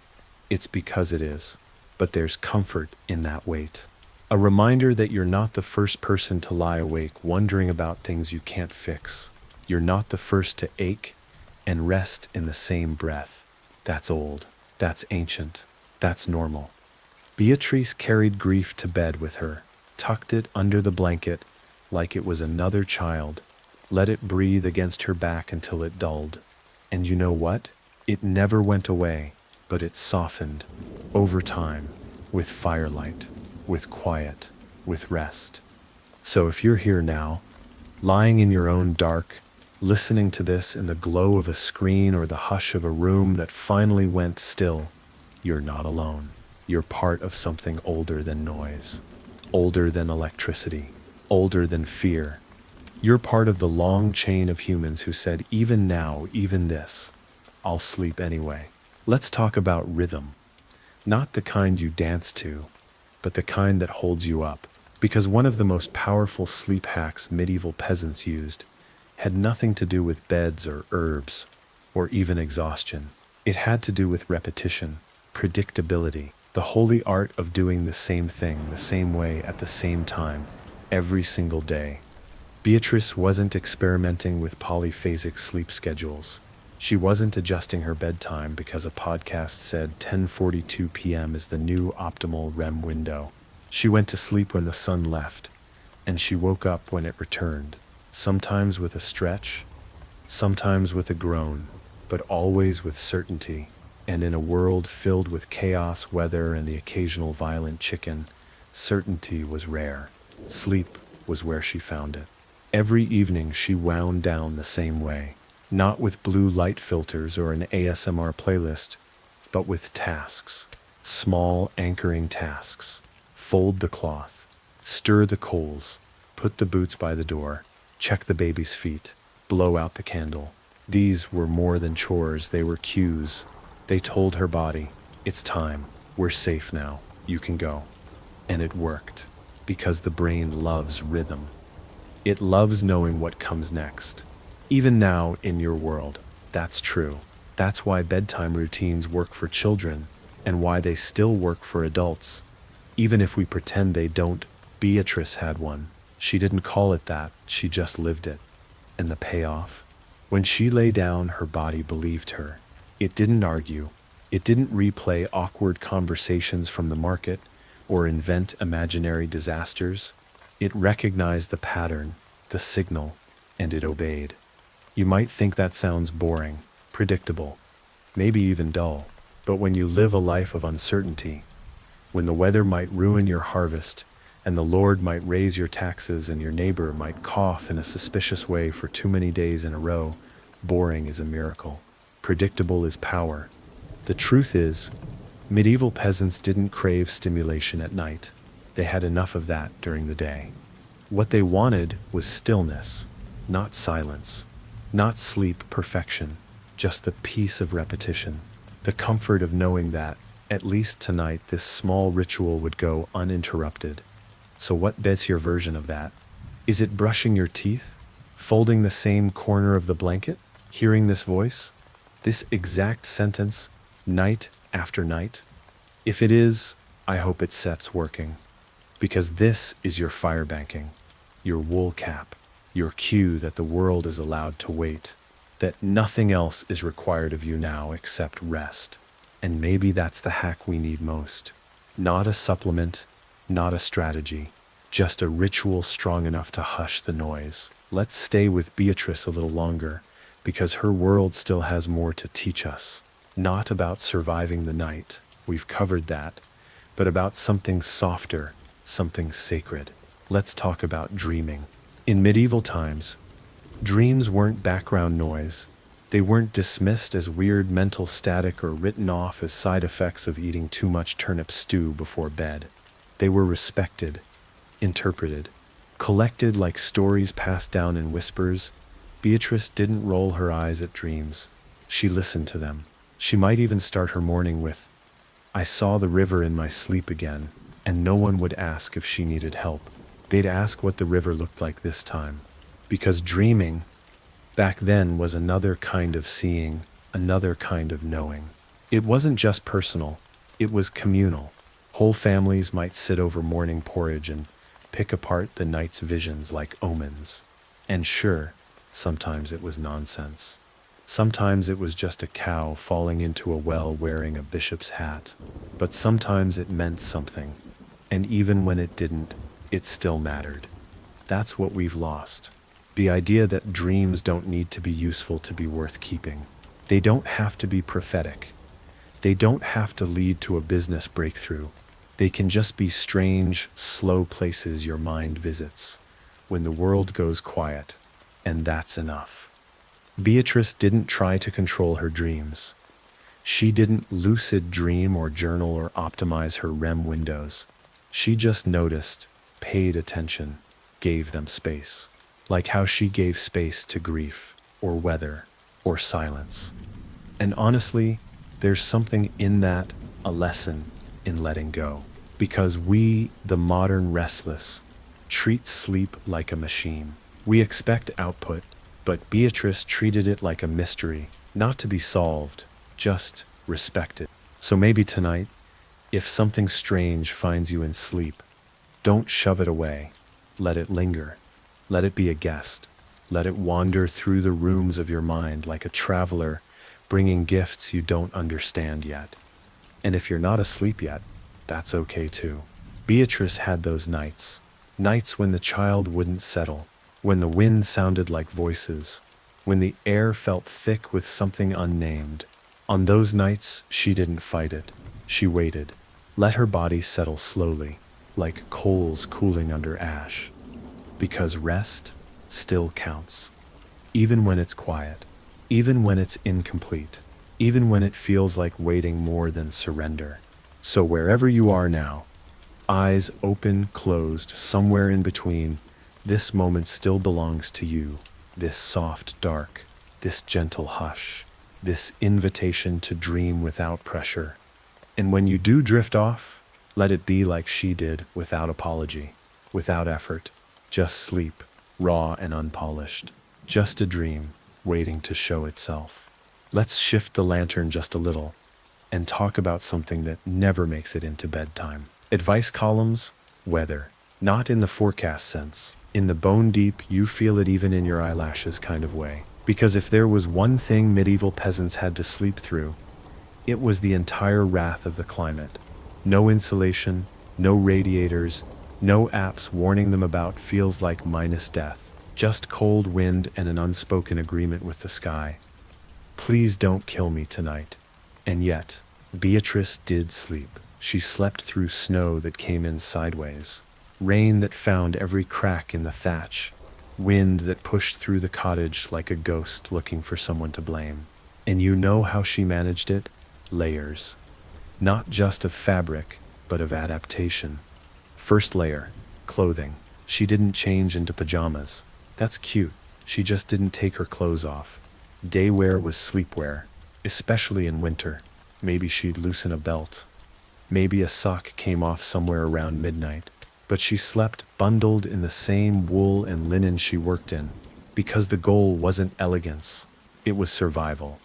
it's because it is, but there's comfort in that weight. A reminder that you're not the first person to lie awake wondering about things you can't fix. You're not the first to ache and rest in the same breath. That's old, that's ancient, that's normal. Beatrice carried grief to bed with her, tucked it under the blanket like it was another child, let it breathe against her back until it dulled. And you know what? It never went away, but it softened over time, with firelight, with quiet, with rest. So if you're here now, lying in your own dark, listening to this in the glow of a screen or the hush of a room that finally went still, you're not alone. You're part of something older than noise, older than electricity, older than fear. You're part of the long chain of humans who said, even now, even this, I'll sleep anyway. Let's talk about rhythm. Not the kind you dance to, but the kind that holds you up. Because one of the most powerful sleep hacks medieval peasants used had nothing to do with beds or herbs, or even exhaustion. It had to do with repetition, predictability, the holy art of doing the same thing the same way at the same time, every single day. Beatrice wasn't experimenting with polyphasic sleep schedules. She wasn't adjusting her bedtime because a podcast said 10:42 p.m. is the new optimal REM window. She went to sleep when the sun left, and she woke up when it returned, sometimes with a stretch, sometimes with a groan, but always with certainty. And in a world filled with chaos, weather, and the occasional violent chicken, certainty was rare. Sleep was where she found it. Every evening she wound down the same way. Not with blue light filters or an ASMR playlist, but with tasks, small anchoring tasks. Fold the cloth, Stir the coals, put the boots by the door, check the baby's feet, blow out the candle. These were more than chores, they were cues. They told her body, it's time, we're safe now, you can go. And it worked, because the brain loves rhythm. It loves knowing what comes next. Even now in your world, that's true. That's why bedtime routines work for children, and why they still work for adults. Even if we pretend they don't, Beatrice had one. She didn't call it that, she just lived it. And the payoff? When she lay down, her body believed her. It didn't argue. It didn't replay awkward conversations from the market or invent imaginary disasters. It recognized the pattern, the signal, and it obeyed. You might think that sounds boring, predictable, maybe even dull, but when you live a life of uncertainty, when the weather might ruin your harvest, and the Lord might raise your taxes, and your neighbor might cough in a suspicious way for too many days in a row, boring is a miracle. Predictable is power. The truth is, medieval peasants didn't crave stimulation at night. They had enough of that during the day. What they wanted was stillness, not silence, not sleep perfection, just the peace of repetition, the comfort of knowing that, at least tonight, this small ritual would go uninterrupted. So what bet's your version of that? Is it brushing your teeth? Folding the same corner of the blanket? Hearing this voice? This exact sentence, night after night? If it is, I hope it sets working. Because this is your fire banking, your wool cap, your cue that the world is allowed to wait, that nothing else is required of you now except rest. And maybe that's the hack we need most. Not a supplement, not a strategy, just a ritual strong enough to hush the noise. Let's stay with Beatrice a little longer, because her world still has more to teach us. Not about surviving the night, we've covered that, but about something softer, something sacred. Let's talk about dreaming. In medieval times, dreams weren't background noise. They weren't dismissed as weird mental static or written off as side effects of eating too much turnip stew before bed. They were respected, interpreted, collected like stories passed down in whispers. Beatrice didn't roll her eyes at dreams. She listened to them. She might even start her morning with, I saw the river in my sleep again, and no one would ask if she needed help. They'd ask what the river looked like this time. Because dreaming, back then, was another kind of seeing, another kind of knowing. It wasn't just personal, it was communal. Whole families might sit over morning porridge and pick apart the night's visions like omens. And sure, sometimes it was nonsense. Sometimes it was just a cow falling into a well wearing a bishop's hat. But sometimes it meant something. And even when it didn't, it still mattered. That's what we've lost. The idea that dreams don't need to be useful to be worth keeping. They don't have to be prophetic. They don't have to lead to a business breakthrough. They can just be strange, slow places your mind visits, when the world goes quiet, and that's enough. Beatrice didn't try to control her dreams. She didn't lucid dream or journal or optimize her REM windows. She just noticed, paid attention, gave them space. Like how she gave space to grief, or weather, or silence. And honestly, there's something in that, a lesson in letting go. Because we, the modern restless, treat sleep like a machine. We expect output, but Beatrice treated it like a mystery, not to be solved, just respected. So maybe tonight, if something strange finds you in sleep, don't shove it away. Let it linger. Let it be a guest. Let it wander through the rooms of your mind like a traveler, bringing gifts you don't understand yet. And if you're not asleep yet, that's okay too. Beatrice had those nights when the child wouldn't settle, when the wind sounded like voices, when the air felt thick with something unnamed. On those nights, she didn't fight it. She waited, let her body settle slowly, like coals cooling under ash. Because rest still counts, even when it's quiet, even when it's incomplete, even when it feels like waiting more than surrender. So wherever you are now, Eyes open, closed, somewhere in between. This moment still belongs to you. This soft dark, this gentle hush, this invitation to dream without pressure. And when you do drift off, let it be like she did, without apology, without effort. Just sleep, raw and unpolished. Just a dream, waiting to show itself. Let's shift the lantern just a little and talk about something that never makes it into bedtime. Advice columns, weather. Not in the forecast sense. In the bone deep, you feel it even in your eyelashes kind of way. Because if there was one thing medieval peasants had to sleep through, it was the entire wrath of the climate. No insulation, no radiators, no apps warning them about feels like minus death. Just cold wind and an unspoken agreement with the sky. Please don't kill me tonight. And yet, Beatrice did sleep. She slept through snow that came in sideways, rain that found every crack in the thatch, wind that pushed through the cottage like a ghost looking for someone to blame. And you know how she managed it? Layers. Not just of fabric, but of adaptation. First layer, clothing. She didn't change into pajamas. That's cute. She just didn't take her clothes off. Day wear was sleepwear, especially in winter. Maybe she'd loosen a belt. Maybe a sock came off somewhere around midnight. But she slept bundled in the same wool and linen she worked in, because the goal wasn't elegance, it was survival.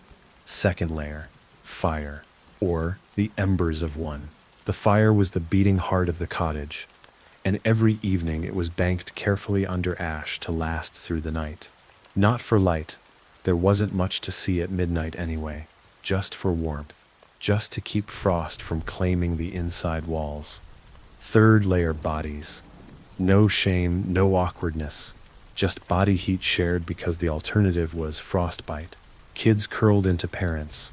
Second layer, fire, or the embers of one. The fire was the beating heart of the cottage, and every evening it was banked carefully under ash to last through the night. Not for light, there wasn't much to see at midnight anyway, just for warmth. Just to keep frost from claiming the inside walls. Third layer, bodies. No shame, no awkwardness. Just body heat shared because the alternative was frostbite. Kids curled into parents.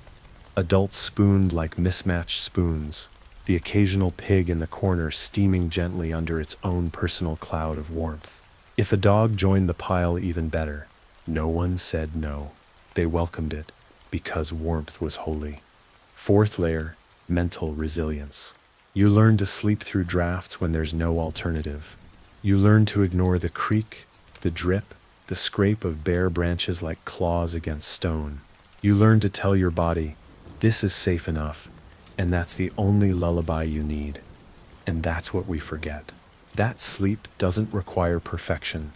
Adults spooned like mismatched spoons. The occasional pig in the corner steaming gently under its own personal cloud of warmth. If a dog joined the pile, even better. No one said no. They welcomed it because warmth was holy. Fourth layer, mental resilience. You learn to sleep through drafts when there's no alternative. You learn to ignore the creak, the drip, the scrape of bare branches like claws against stone. You learn to tell your body, this is safe enough, and that's the only lullaby you need. And that's what we forget. That sleep doesn't require perfection.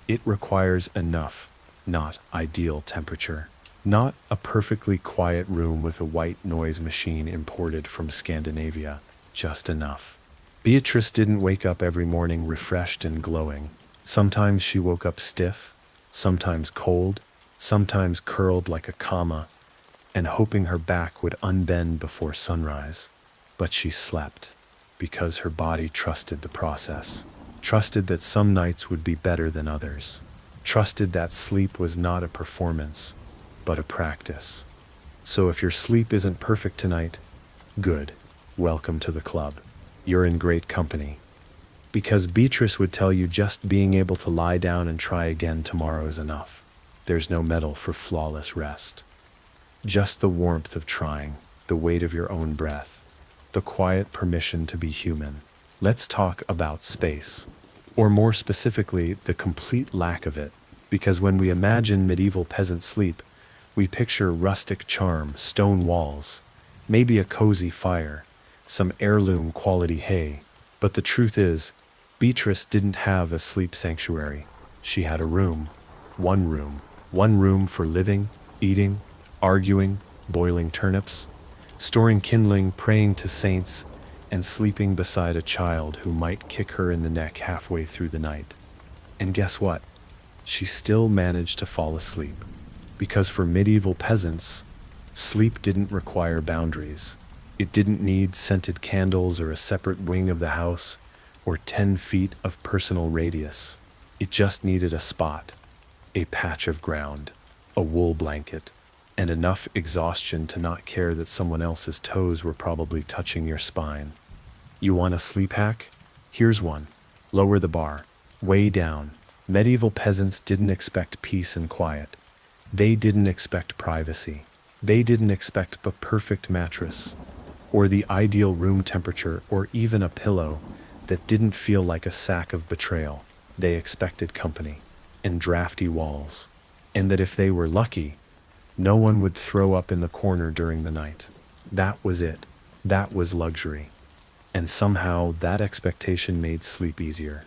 It requires enough, not ideal temperature. Not a perfectly quiet room with a white noise machine imported from Scandinavia, just enough. Beatrice didn't wake up every morning refreshed and glowing. Sometimes she woke up stiff, sometimes cold, sometimes curled like a comma, and hoping her back would unbend before sunrise. But she slept, because her body trusted the process, trusted that some nights would be better than others, trusted that sleep was not a performance, but a practice. So if your sleep isn't perfect tonight, good. Welcome to the club. You're in great company. Because Beatrice would tell you just being able to lie down and try again tomorrow is enough. There's no medal for flawless rest. Just the warmth of trying, the weight of your own breath, the quiet permission to be human. Let's talk about space, or more specifically, the complete lack of it. Because when we imagine medieval peasant sleep, we picture rustic charm, stone walls, maybe a cozy fire, some heirloom quality hay. But the truth is, Beatrice didn't have a sleep sanctuary. She had a room. One room for living, eating, arguing, boiling turnips, storing kindling, praying to saints, and sleeping beside a child who might kick her in the neck halfway through the night. And guess what? She still managed to fall asleep. Because for medieval peasants, sleep didn't require boundaries. It didn't need scented candles or a separate wing of the house or 10 feet of personal radius. It just needed a spot, a patch of ground, a wool blanket, and enough exhaustion to not care that someone else's toes were probably touching your spine. You want a sleep hack? Here's one. Lower the bar, way down. Medieval peasants didn't expect peace and quiet. They didn't expect privacy. They didn't expect a perfect mattress, or the ideal room temperature, or even a pillow. that didn't feel like a sack of betrayal. They expected company and drafty walls, and that if they were lucky, no one would throw up in the corner during the night. That was it. That was luxury. And somehow that expectation made sleep easier.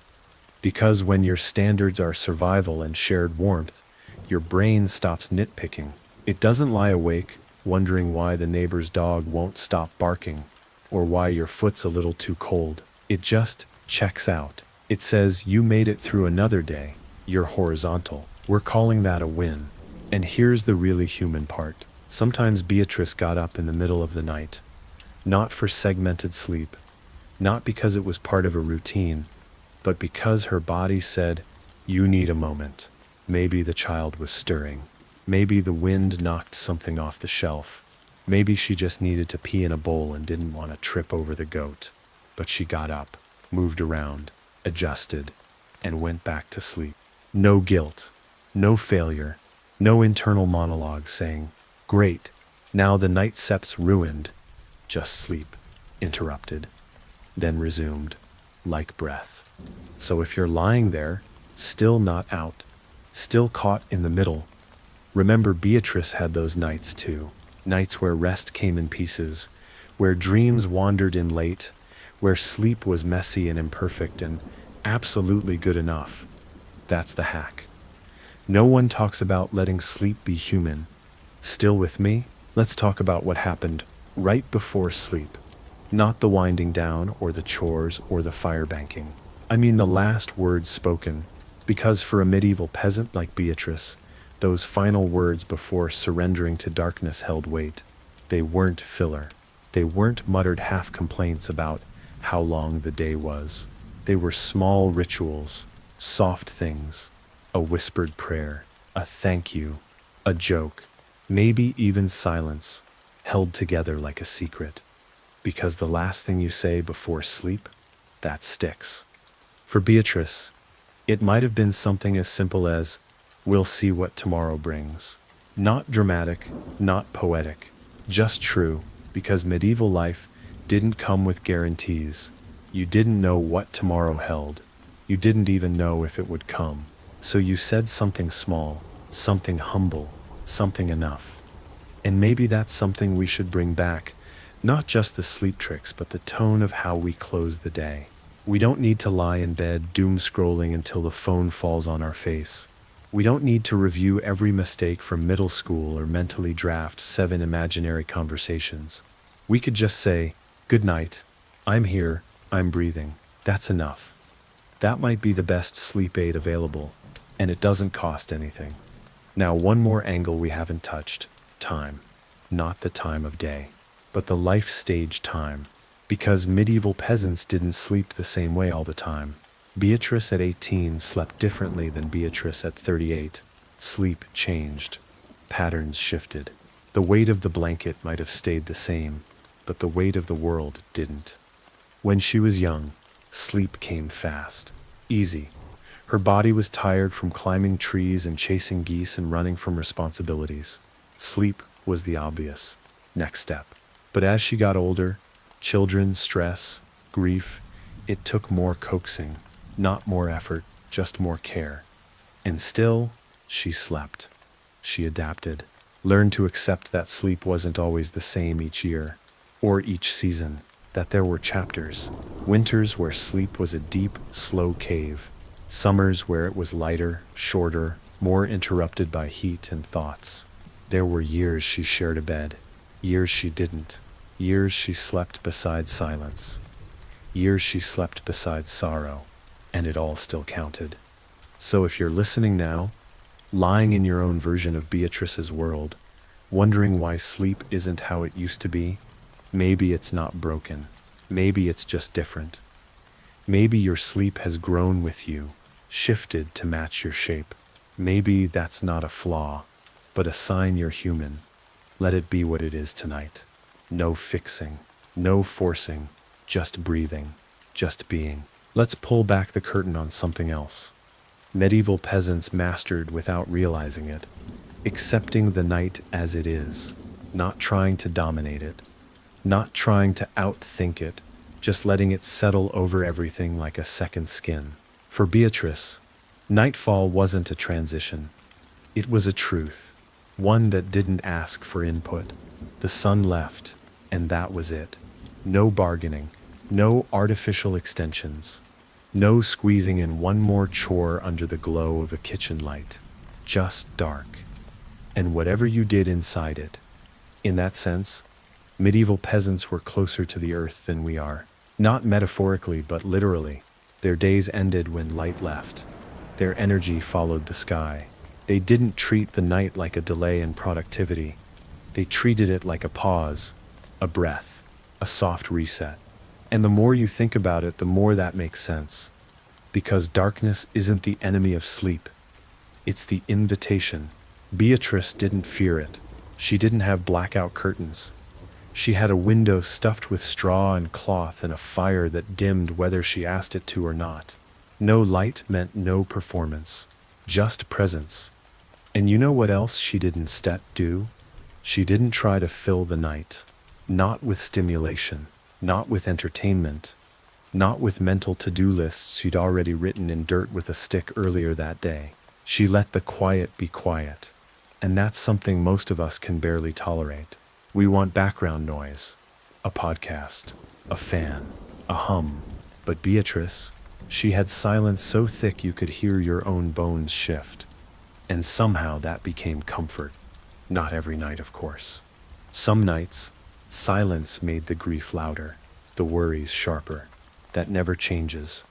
Because when your standards are survival and shared warmth, your brain stops nitpicking. It doesn't lie awake, wondering why the neighbor's dog won't stop barking, or why your foot's a little too cold. It just checks out. It says, you made it through another day. You're horizontal. We're calling that a win. And here's the really human part. Sometimes Beatrice got up in the middle of the night, not for segmented sleep, not because it was part of a routine, but because her body said, you need a moment. Maybe the child was stirring. Maybe the wind knocked something off the shelf. Maybe she just needed to pee in a bowl and didn't want to trip over the goat. But she got up, moved around, adjusted, and went back to sleep. No guilt, no failure, no internal monologue saying, great, now the night sep's ruined. Just sleep, interrupted, then resumed, like breath. So if you're lying there, still not out, still caught in the middle, remember Beatrice had those nights too. Nights where rest came in pieces, where dreams wandered in late, where sleep was messy and imperfect and absolutely good enough. That's the hack. No one talks about letting sleep be human. Still with me? Let's talk about what happened right before sleep. Not the winding down or the chores or the fire banking. I mean the last words spoken, because for a medieval peasant like Beatrice, those final words before surrendering to darkness held weight. They weren't filler. They weren't muttered half complaints about how long the day was. They were small rituals, soft things, a whispered prayer, a thank you, a joke, maybe even silence, held together like a secret. Because the last thing you say before sleep, that sticks. For Beatrice, it might have been something as simple as, we'll see what tomorrow brings. Not dramatic, not poetic, just true, because medieval life didn't come with guarantees. You didn't know what tomorrow held. You didn't even know if it would come. So you said something small, something humble, something enough. And maybe that's something we should bring back, not just the sleep tricks, but the tone of how we close the day. We don't need to lie in bed doom scrolling until the phone falls on our face. We don't need to review every mistake from middle school or mentally draft 7 imaginary conversations. We could just say, good night, I'm here, I'm breathing. That's enough. That might be the best sleep aid available, and it doesn't cost anything. Now, one more angle we haven't touched. Time. Not the time of day, but the life stage time. Because medieval peasants didn't sleep the same way all the time. Beatrice at 18 slept differently than Beatrice at 38. Sleep changed. Patterns shifted. The weight of the blanket might have stayed the same, but the weight of the world didn't. When she was young, sleep came fast, easy. Her body was tired from climbing trees and chasing geese and running from responsibilities. Sleep was the obvious next step. But as she got older, children, stress, grief, it took more coaxing. Not more effort, just more care. And still, she slept. She adapted, learned to accept that sleep wasn't always the same each year, or each season, that there were chapters. Winters where sleep was a deep, slow cave. Summers where it was lighter, shorter, more interrupted by heat and thoughts. There were years she shared a bed, years she didn't, years she slept beside silence, years she slept beside sorrow. And it all still counted. So if you're listening now, lying in your own version of Beatrice's world, wondering why sleep isn't how it used to be, maybe it's not broken. Maybe it's just different. Maybe your sleep has grown with you, shifted to match your shape. Maybe that's not a flaw, but a sign you're human. Let it be what it is tonight. No fixing, no forcing, just breathing, just being. Let's pull back the curtain on something else. Medieval peasants mastered without realizing it, accepting the night as it is, not trying to dominate it, not trying to outthink it, just letting it settle over everything like a second skin. For Beatrice, nightfall wasn't a transition. It was a truth, one that didn't ask for input. The sun left, and that was it. No bargaining, no artificial extensions, no squeezing in one more chore under the glow of a kitchen light. Just dark. And whatever you did inside it. In that sense, medieval peasants were closer to the earth than we are. Not metaphorically, but literally. Their days ended when light left. Their energy followed the sky. They didn't treat the night like a delay in productivity. They treated it like a pause, a breath, a soft reset. And the more you think about it, the more that makes sense. Because darkness isn't the enemy of sleep. It's the invitation. Beatrice didn't fear it. She didn't have blackout curtains. She had a window stuffed with straw and cloth and a fire that dimmed whether she asked it to or not. No light meant no performance, just presence. And you know what else she didn't do? She didn't try to fill the night. Not with stimulation, not with entertainment, not with mental to-do lists she'd already written in dirt with a stick earlier that day. She let the quiet be quiet. And that's something most of us can barely tolerate. We want background noise, a podcast, a fan, a hum. But Beatrice, she had silence so thick you could hear your own bones shift. And somehow that became comfort. Not every night, of course. Some nights, silence made the grief louder, the worries sharper. That never changes.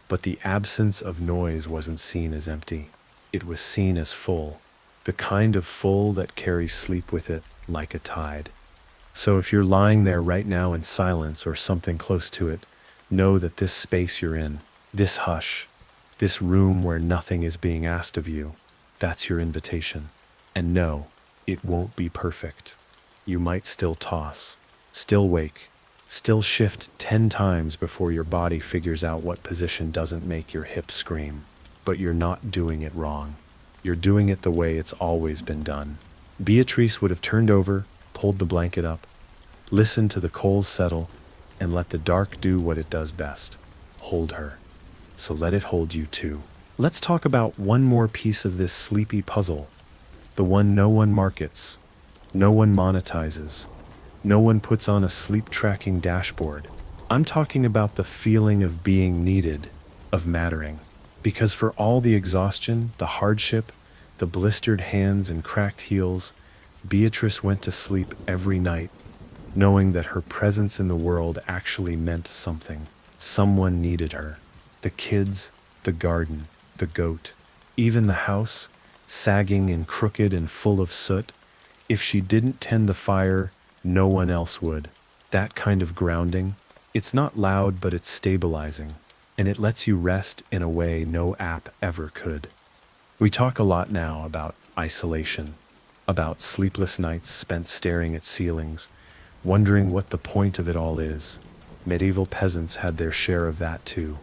But the absence of noise wasn't seen as empty. It was seen as full. The kind of full that carries sleep with it like a tide. So if you're lying there right now in silence or something close to it, know that this space you're in, this hush, this room where nothing is being asked of you, that's your invitation. And no, it won't be perfect. You might still toss, still wake, still shift 10 times before your body figures out what position doesn't make your hips scream. But you're not doing it wrong. You're doing it the way it's always been done. Beatrice would have turned over, pulled the blanket up, listened to the coals settle, and let the dark do what it does best, hold her. So let it hold you too. Let's talk about one more piece of this sleepy puzzle, the one no one markets, no one monetizes, no one puts on a sleep tracking dashboard. I'm talking about the feeling of being needed, of mattering. Because for all the exhaustion, the hardship, the blistered hands and cracked heels, Beatrice went to sleep every night, knowing that her presence in the world actually meant something. Someone needed her. The kids, the garden, the goat, even the house, sagging and crooked and full of soot. If she didn't tend the fire, no one else would. That kind of grounding, it's not loud, but it's stabilizing. And it lets you rest in a way no app ever could. We talk a lot now about isolation, about sleepless nights spent staring at ceilings, wondering what the point of it all is. Medieval peasants had their share of that too.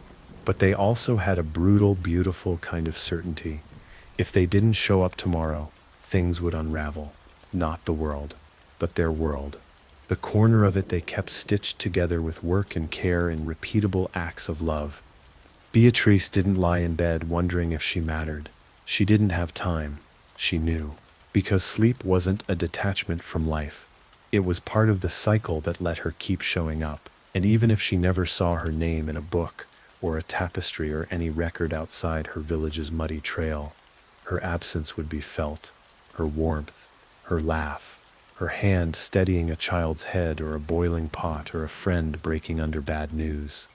But they also had a brutal, beautiful kind of certainty. If they didn't show up tomorrow, things would unravel. Not the world, but their world. The corner of it they kept stitched together with work and care and repeatable acts of love. Beatrice didn't lie in bed wondering if she mattered. She didn't have time. She knew. Because sleep wasn't a detachment from life. It was part of the cycle that let her keep showing up. And even if she never saw her name in a book, or a tapestry or any record outside her village's muddy trail, her absence would be felt. Her warmth, her laugh, her hand steadying a child's head or a boiling pot or a friend breaking under bad news.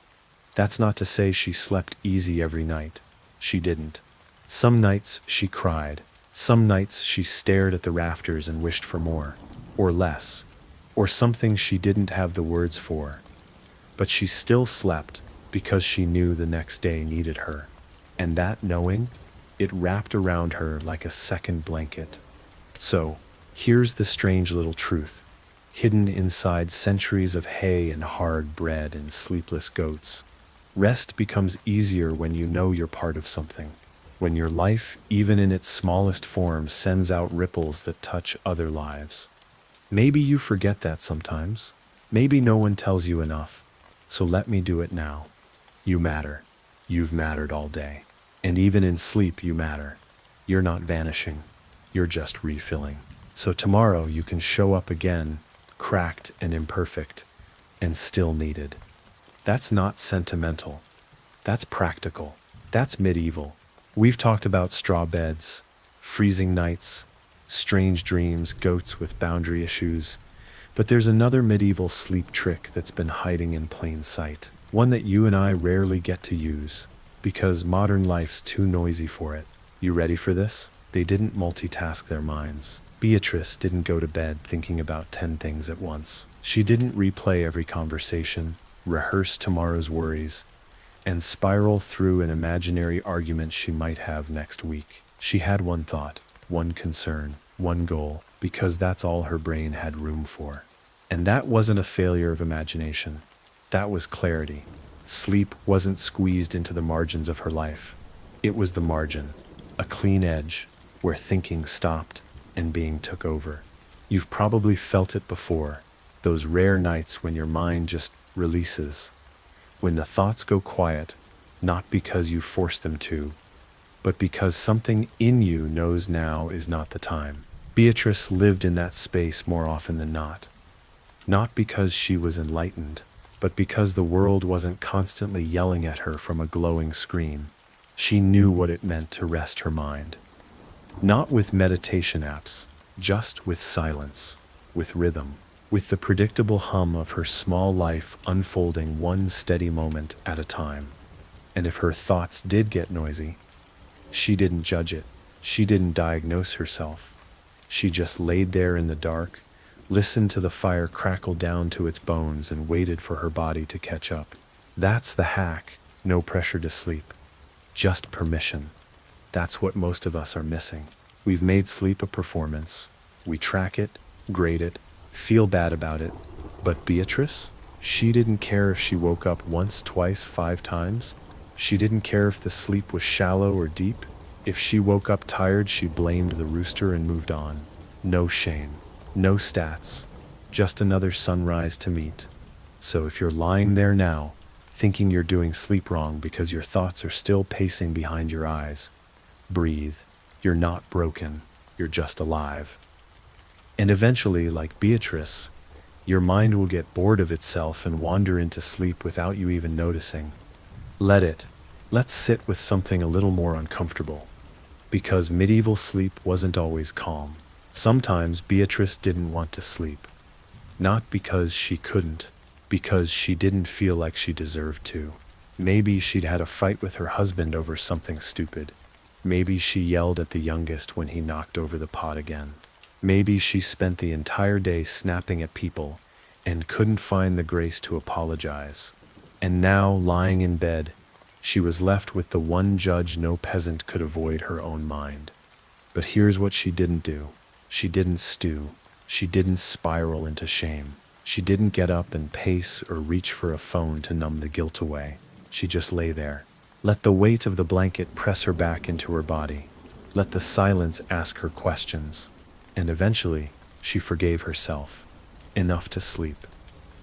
That's not to say she slept easy every night. She didn't. Some nights she cried. Some nights she stared at the rafters and wished for more, or less, or something she didn't have the words for. But she still slept because she knew the next day needed her. And that knowing, it wrapped around her like a second blanket. So, here's the strange little truth, hidden inside centuries of hay and hard bread and sleepless goats. Rest becomes easier when you know you're part of something. When your life, even in its smallest form, sends out ripples that touch other lives. Maybe you forget that sometimes. Maybe no one tells you enough. so let me do it now. You matter. You've mattered all day. And even in sleep, you matter. You're not vanishing. You're just refilling. So tomorrow you can show up again, cracked and imperfect, and still needed. That's not sentimental. That's practical. That's medieval. We've talked about straw beds, freezing nights, strange dreams, goats with boundary issues. But there's another medieval sleep trick that's been hiding in plain sight. One that you and I rarely get to use, because modern life's too noisy for it. You ready for this? They didn't multitask their minds. Beatrice didn't go to bed thinking about 10 things at once. She didn't replay every conversation, rehearse tomorrow's worries, and spiral through an imaginary argument she might have next week. She had one thought, one concern, one goal, because that's all her brain had room for. And that wasn't a failure of imagination. That was clarity. Sleep wasn't squeezed into the margins of her life. It was the margin, a clean edge, where thinking stopped and being took over. You've probably felt it before, those rare nights when your mind just releases, when the thoughts go quiet, not because you force them to, but because something in you knows now is not the time. Beatrice lived in that space more often than not because she was enlightened, but because the world wasn't constantly yelling at her from a glowing screen. She knew what it meant to rest her mind. Not with meditation apps, just with silence, with rhythm, with the predictable hum of her small life unfolding one steady moment at a time. And if her thoughts did get noisy, she didn't judge it. She didn't diagnose herself. She just laid there in the dark, listened to the fire crackle down to its bones, and waited for her body to catch up. That's the hack. No pressure to sleep. Just permission. That's what most of us are missing. We've made sleep a performance. We track it, grade it, feel bad about it. But Beatrice? She didn't care if she woke up once, twice, 5 times. She didn't care if the sleep was shallow or deep. If she woke up tired, she blamed the rooster and moved on. No shame, no stats, just another sunrise to meet. So if you're lying there now, thinking you're doing sleep wrong because your thoughts are still pacing behind your eyes, breathe. You're not broken, you're just alive. And eventually, like Beatrice, your mind will get bored of itself and wander into sleep without you even noticing. Let it. Let's sit with something a little more uncomfortable. Because medieval sleep wasn't always calm. Sometimes Beatrice didn't want to sleep. Not because she couldn't, because she didn't feel like she deserved to. Maybe she'd had a fight with her husband over something stupid. Maybe she yelled at the youngest when he knocked over the pot again. Maybe she spent the entire day snapping at people and couldn't find the grace to apologize. And now, lying in bed, she was left with the one judge no peasant could avoid: her own mind. But here's what she didn't do. She didn't stew. She didn't spiral into shame. She didn't get up and pace or reach for a phone to numb the guilt away. She just lay there. Let the weight of the blanket press her back into her body. Let the silence ask her questions. And eventually, she forgave herself. Enough to sleep.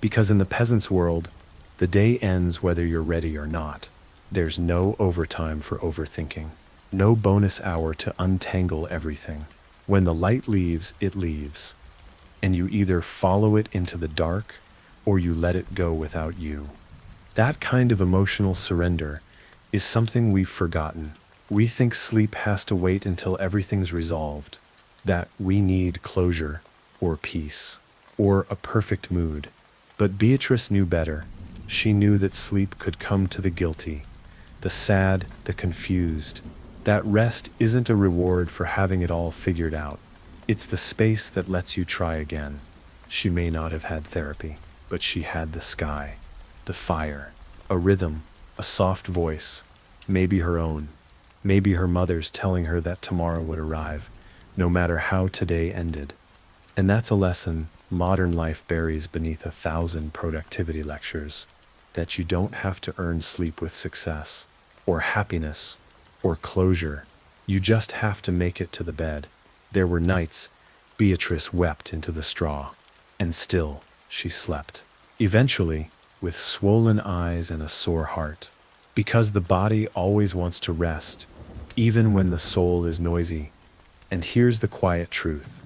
Because in the peasant's world, the day ends whether you're ready or not. There's no overtime for overthinking. No bonus hour to untangle everything. When the light leaves, it leaves. And you either follow it into the dark or you let it go without you. That kind of emotional surrender is something we've forgotten. We think sleep has to wait until everything's resolved, that we need closure or peace or a perfect mood. But Beatrice knew better. She knew that sleep could come to the guilty, the sad, the confused. That rest isn't a reward for having it all figured out. It's the space that lets you try again. She may not have had therapy, but she had the sky, the fire, a rhythm, a soft voice, maybe her own, maybe her mother's telling her that tomorrow would arrive, no matter how today ended. And that's a lesson modern life buries beneath 1,000 productivity lectures, that you don't have to earn sleep with success, or happiness, or closure. You just have to make it to the bed. There were nights Beatrice wept into the straw, and still she slept. Eventually, with swollen eyes and a sore heart. Because the body always wants to rest, even when the soul is noisy. And here's the quiet truth.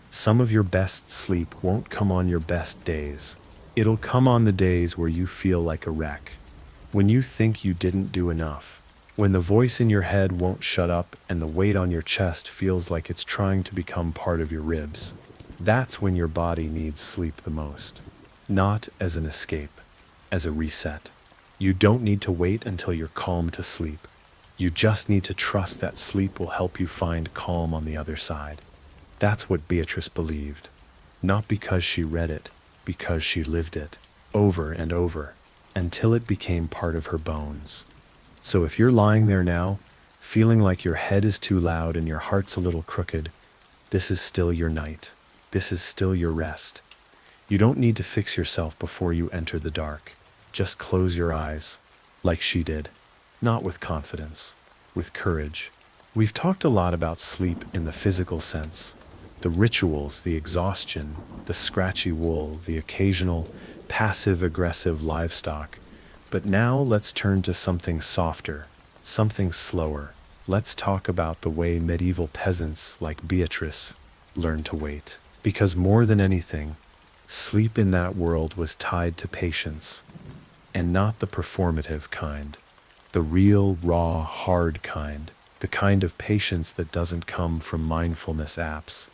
Some of your best sleep won't come on your best days. It'll come on the days where you feel like a wreck, when you think you didn't do enough, when the voice in your head won't shut up and the weight on your chest feels like it's trying to become part of your ribs. That's when your body needs sleep the most. Not as an escape, as a reset. You don't need to wait until you're calm to sleep. You just need to trust that sleep will help you find calm on the other side. That's what Beatrice believed. Not because she read it, because she lived it, over and over, until it became part of her bones. So if you're lying there now, feeling like your head is too loud and your heart's a little crooked, this is still your night. This is still your rest. You don't need to fix yourself before you enter the dark. Just close your eyes, like she did. Not with confidence, with courage. We've talked a lot about sleep in the physical sense. The rituals, the exhaustion, the scratchy wool, the occasional passive-aggressive livestock. But now let's turn to something softer, something slower. Let's talk about the way medieval peasants like Beatrice learned to wait. Because more than anything, sleep in that world was tied to patience, and not the performative kind. The real, raw, hard kind. The kind of patience that doesn't come from mindfulness apps.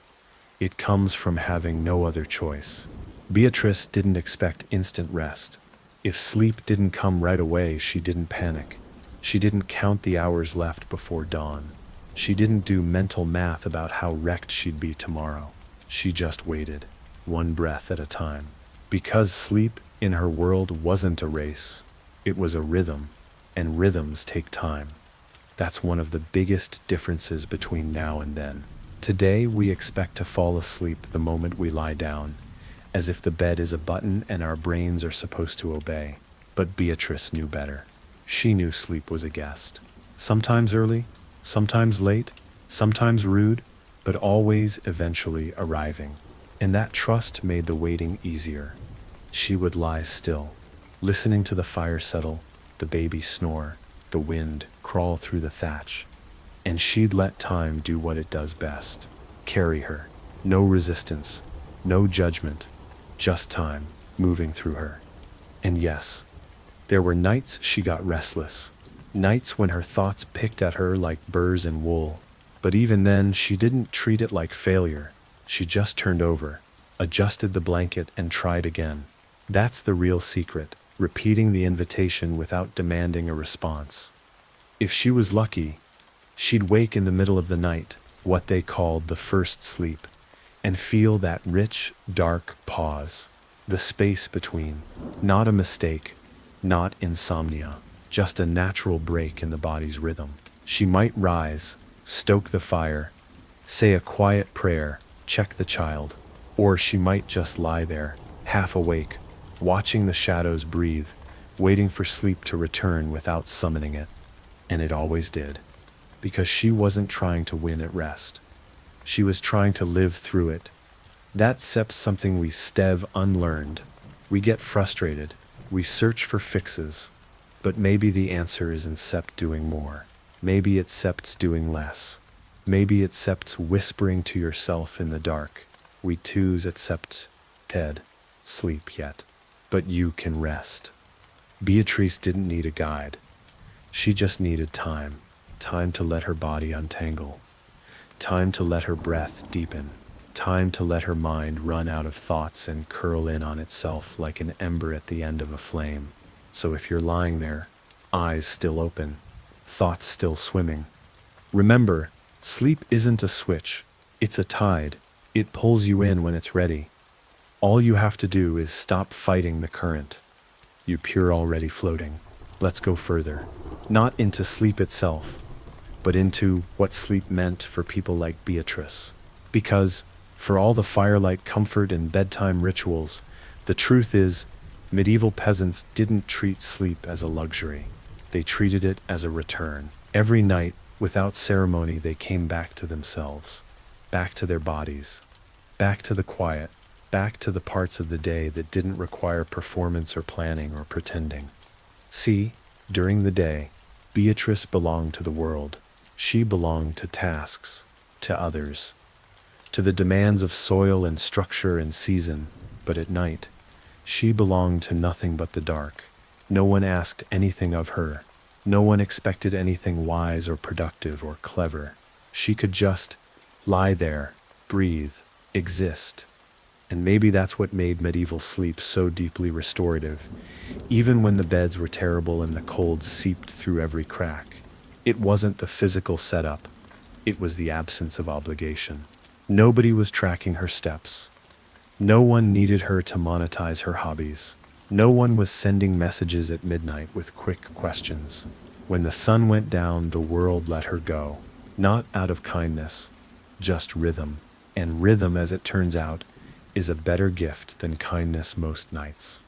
It comes from having no other choice. Beatrice didn't expect instant rest. If sleep didn't come right away, she didn't panic. She didn't count the hours left before dawn. She didn't do mental math about how wrecked she'd be tomorrow. She just waited, one breath at a time. Because sleep in her world wasn't a race, it was a rhythm, and rhythms take time. That's one of the biggest differences between now and then. Today we expect to fall asleep the moment we lie down, as if the bed is a button and our brains are supposed to obey. But Beatrice knew better. She knew sleep was a guest. Sometimes early, sometimes late, sometimes rude, but always eventually arriving. And that trust made the waiting easier. She would lie still, listening to the fire settle, the baby snore, the wind crawl through the thatch. And she'd let time do what it does best. Carry her. No resistance, no judgment, just time moving through her. And yes, there were nights she got restless. Nights when her thoughts picked at her like burrs in wool. But even then, she didn't treat it like failure. She just turned over, adjusted the blanket, and tried again. That's the real secret, repeating the invitation without demanding a response. If she was lucky, she'd wake in the middle of the night, what they called the first sleep, and feel that rich, dark pause, the space between. Not a mistake, not insomnia, just a natural break in the body's rhythm. She might rise, stoke the fire, say a quiet prayer, check the child, or she might just lie there, half awake, watching the shadows breathe, waiting for sleep to return without summoning it. And it always did, because she wasn't trying to win at rest. She was trying to live through it. That's something we unlearned. We get frustrated, we search for fixes, but maybe the answer isn't doing more. Maybe it's doing less. Maybe it's whispering to yourself in the dark. We twos head, sleep yet, but you can rest. Beatrice didn't need a guide. She just needed time. Time to let her body untangle. Time to let her breath deepen. Time to let her mind run out of thoughts and curl in on itself like an ember at the end of a flame. So if you're lying there, eyes still open, thoughts still swimming, remember, sleep isn't a switch, it's a tide. It pulls you in when it's ready. All you have to do is stop fighting the current. You're already floating. Let's go further. Not into sleep itself, but into what sleep meant for people like Beatrice. Because, for all the firelight comfort and bedtime rituals, the truth is, medieval peasants didn't treat sleep as a luxury. They treated it as a return. Every night, without ceremony, they came back to themselves, back to their bodies, back to the quiet, back to the parts of the day that didn't require performance or planning or pretending. See, during the day, Beatrice belonged to the world. She belonged to tasks, to others, to the demands of soil and structure and season, but at night, she belonged to nothing but the dark. No one asked anything of her. No one expected anything wise or productive or clever. She could just lie there, breathe, exist. And maybe that's what made medieval sleep so deeply restorative, even when the beds were terrible and the cold seeped through every crack. It wasn't the physical setup, it was the absence of obligation. Nobody was tracking her steps. No one needed her to monetize her hobbies. No one was sending messages at midnight with quick questions. When the sun went down, the world let her go, not out of kindness, just rhythm. And rhythm, as it turns out, is a better gift than kindness most nights.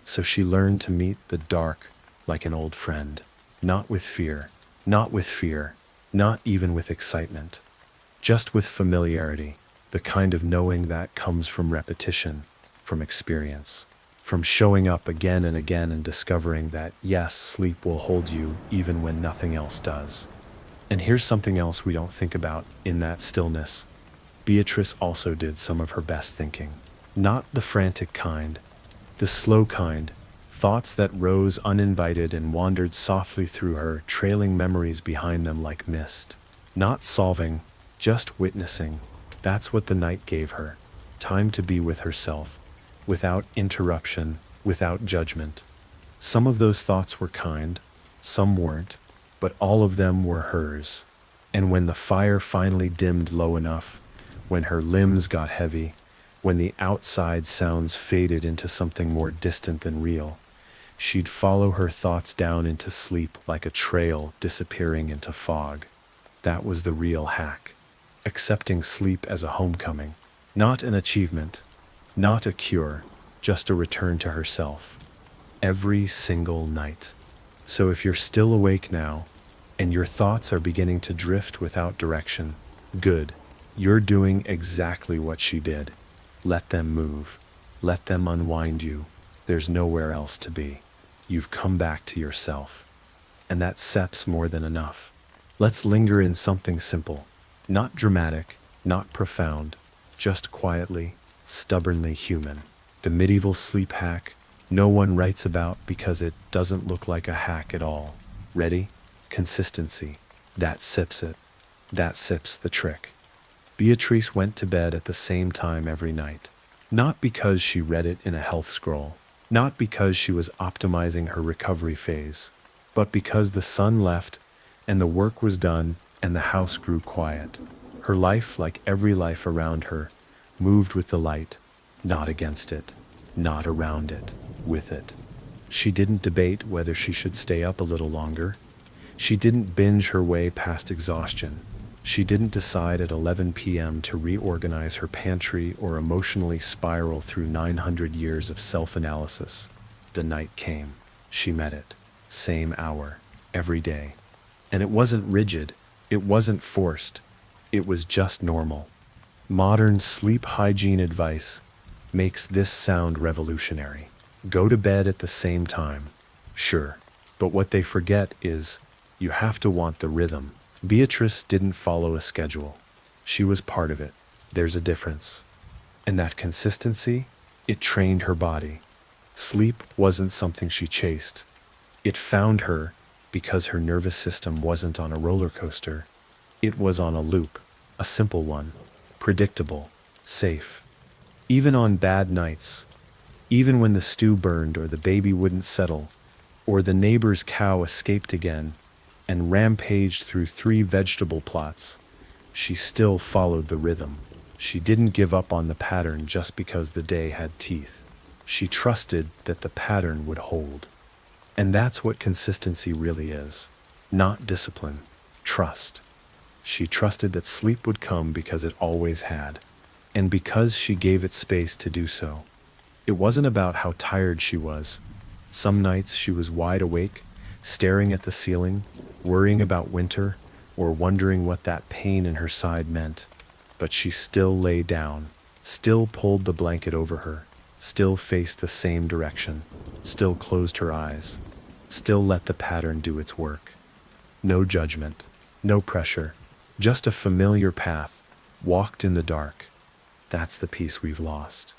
So she learned to meet the dark like an old friend, not with fear, not even with excitement, just with familiarity, the kind of knowing that comes from repetition, from experience, from showing up again and again and discovering that, yes, sleep will hold you even when nothing else does. And here's something else we don't think about in that stillness. Beatrice also did some of her best thinking. Not the frantic kind, the slow kind, thoughts that rose uninvited and wandered softly through her, trailing memories behind them like mist. Not solving, just witnessing. That's what the night gave her. Time to be with herself, without interruption, without judgment. Some of those thoughts were kind, some weren't, but all of them were hers. And when the fire finally dimmed low enough, when her limbs got heavy, when the outside sounds faded into something more distant than real, she'd follow her thoughts down into sleep like a trail disappearing into fog. That was the real hack. Accepting sleep as a homecoming, not an achievement, not a cure, just a return to herself. Every single night. So if you're still awake now, and your thoughts are beginning to drift without direction, good. You're doing exactly what she did. Let them move. Let them unwind you. There's nowhere else to be. You've come back to yourself. And that SEP's more than enough. Let's linger in something simple. Not dramatic, not profound, just quietly, stubbornly human. The medieval sleep hack no one writes about because it doesn't look like a hack at all. Ready? Consistency. That sips it. That sips the trick. Beatrice went to bed at the same time every night. Not because she read it in a health scroll, not because she was optimizing her recovery phase, but because the sun left and the work was done and the house grew quiet. Her life, like every life around her, moved with the light, not against it, not around it, with it. She didn't debate whether she should stay up a little longer. She didn't binge her way past exhaustion. She didn't decide at 11 p.m. to reorganize her pantry or emotionally spiral through 900 years of self-analysis. The night came. She met it. Same hour. Every day. And it wasn't rigid. It wasn't forced. It was just normal. Modern sleep hygiene advice makes this sound revolutionary. Go to bed at the same time. Sure. But what they forget is you have to want the rhythm. Beatrice didn't follow a schedule. She was part of it. There's a difference. And that consistency, it trained her body. Sleep wasn't something she chased. It found her because her nervous system wasn't on a roller coaster. It was on a loop, a simple one, predictable, safe. Even on bad nights, even when the stew burned or the baby wouldn't settle, or the neighbor's cow escaped again and rampaged through 3 vegetable plots, she still followed the rhythm. She didn't give up on the pattern just because the day had teeth. She trusted that the pattern would hold. And that's what consistency really is. Not discipline, trust. She trusted that sleep would come because it always had, and because she gave it space to do so. It wasn't about how tired she was. Some nights she was wide awake, staring at the ceiling, worrying about winter, or wondering what that pain in her side meant. But she still lay down, still pulled the blanket over her, still faced the same direction, still closed her eyes, still let the pattern do its work. No judgment, no pressure, just a familiar path, walked in the dark. That's the peace we've lost.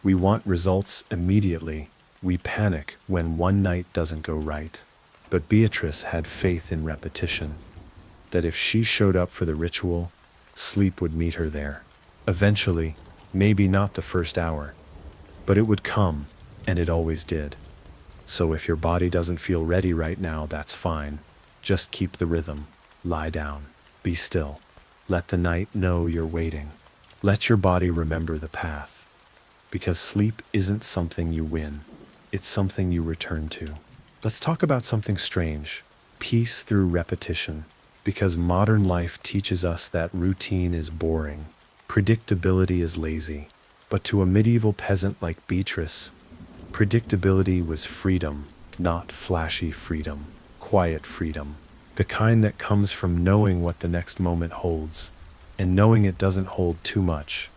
We want results immediately. We panic when one night doesn't go right. But Beatrice had faith in repetition, that if she showed up for the ritual, sleep would meet her there. Eventually, maybe not the first hour, but it would come, and it always did. So if your body doesn't feel ready right now, that's fine. Just keep the rhythm. Lie down. Be still. Let the night know you're waiting. Let your body remember the path. Because sleep isn't something you win. It's something you return to. Let's talk about something strange. Peace through repetition. Because modern life teaches us that routine is boring. Predictability is lazy. But to a medieval peasant like Beatrice, predictability was freedom, not flashy freedom. Quiet freedom. The kind that comes from knowing what the next moment holds, and knowing it doesn't hold too much.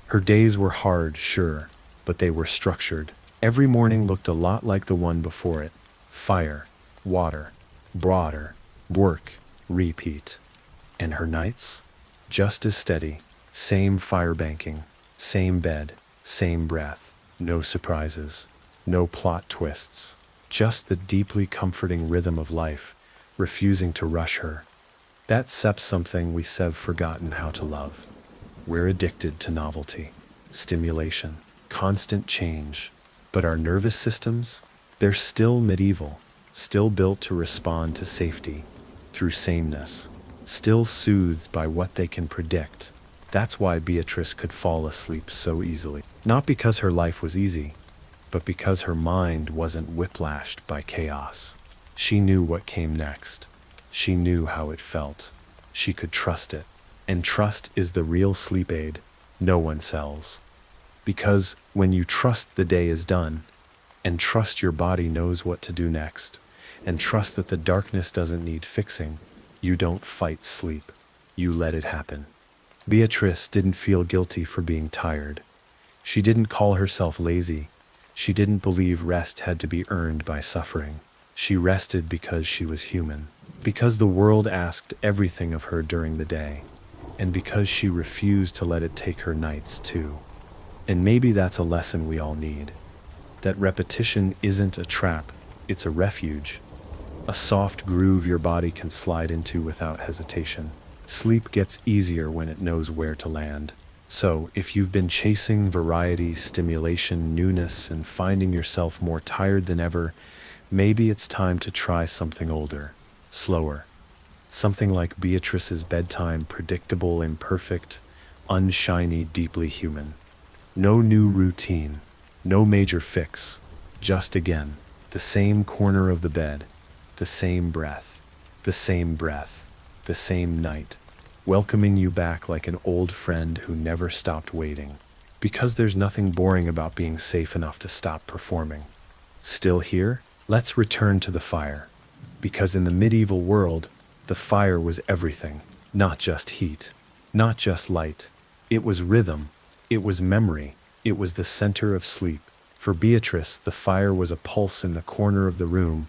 Her days were hard, sure, but they were structured. Every morning looked a lot like the one before it. Fire, water, water, work, repeat. And her nights? Just as steady. Same fire banking, same bed, same breath. No surprises, no plot twists. Just the deeply comforting rhythm of life, refusing to rush her. That's something we've forgotten how to love. We're addicted to novelty, stimulation, constant change. But our nervous systems, they're still medieval, still built to respond to safety, through sameness, still soothed by what they can predict. That's why Beatrice could fall asleep so easily. Not because her life was easy, but because her mind wasn't whiplashed by chaos. She knew what came next. She knew how it felt. She could trust it. And trust is the real sleep aid no one sells. Because when you trust the day is done, and trust your body knows what to do next, and trust that the darkness doesn't need fixing, you don't fight sleep. You let it happen. Beatrice didn't feel guilty for being tired. She didn't call herself lazy. She didn't believe rest had to be earned by suffering. She rested because she was human, because the world asked everything of her during the day, and because she refused to let it take her nights too. And maybe that's a lesson we all need. That repetition isn't a trap, it's a refuge. A soft groove your body can slide into without hesitation. Sleep gets easier when it knows where to land. So, if you've been chasing variety, stimulation, newness, and finding yourself more tired than ever, maybe it's time to try something older, slower. Something like Beatrice's Bedtime, predictable, imperfect, unshiny, deeply human. No new routine, no major fix, just again, the same corner of the bed, the same breath, the same breath, the same night, welcoming you back like an old friend who never stopped waiting. Because there's nothing boring about being safe enough to stop performing. Still here? Let's return to the fire. Because in the medieval world, the fire was everything, not just heat, not just light. It was rhythm, it was memory, it was the center of sleep. For Beatrice, the fire was a pulse in the corner of the room,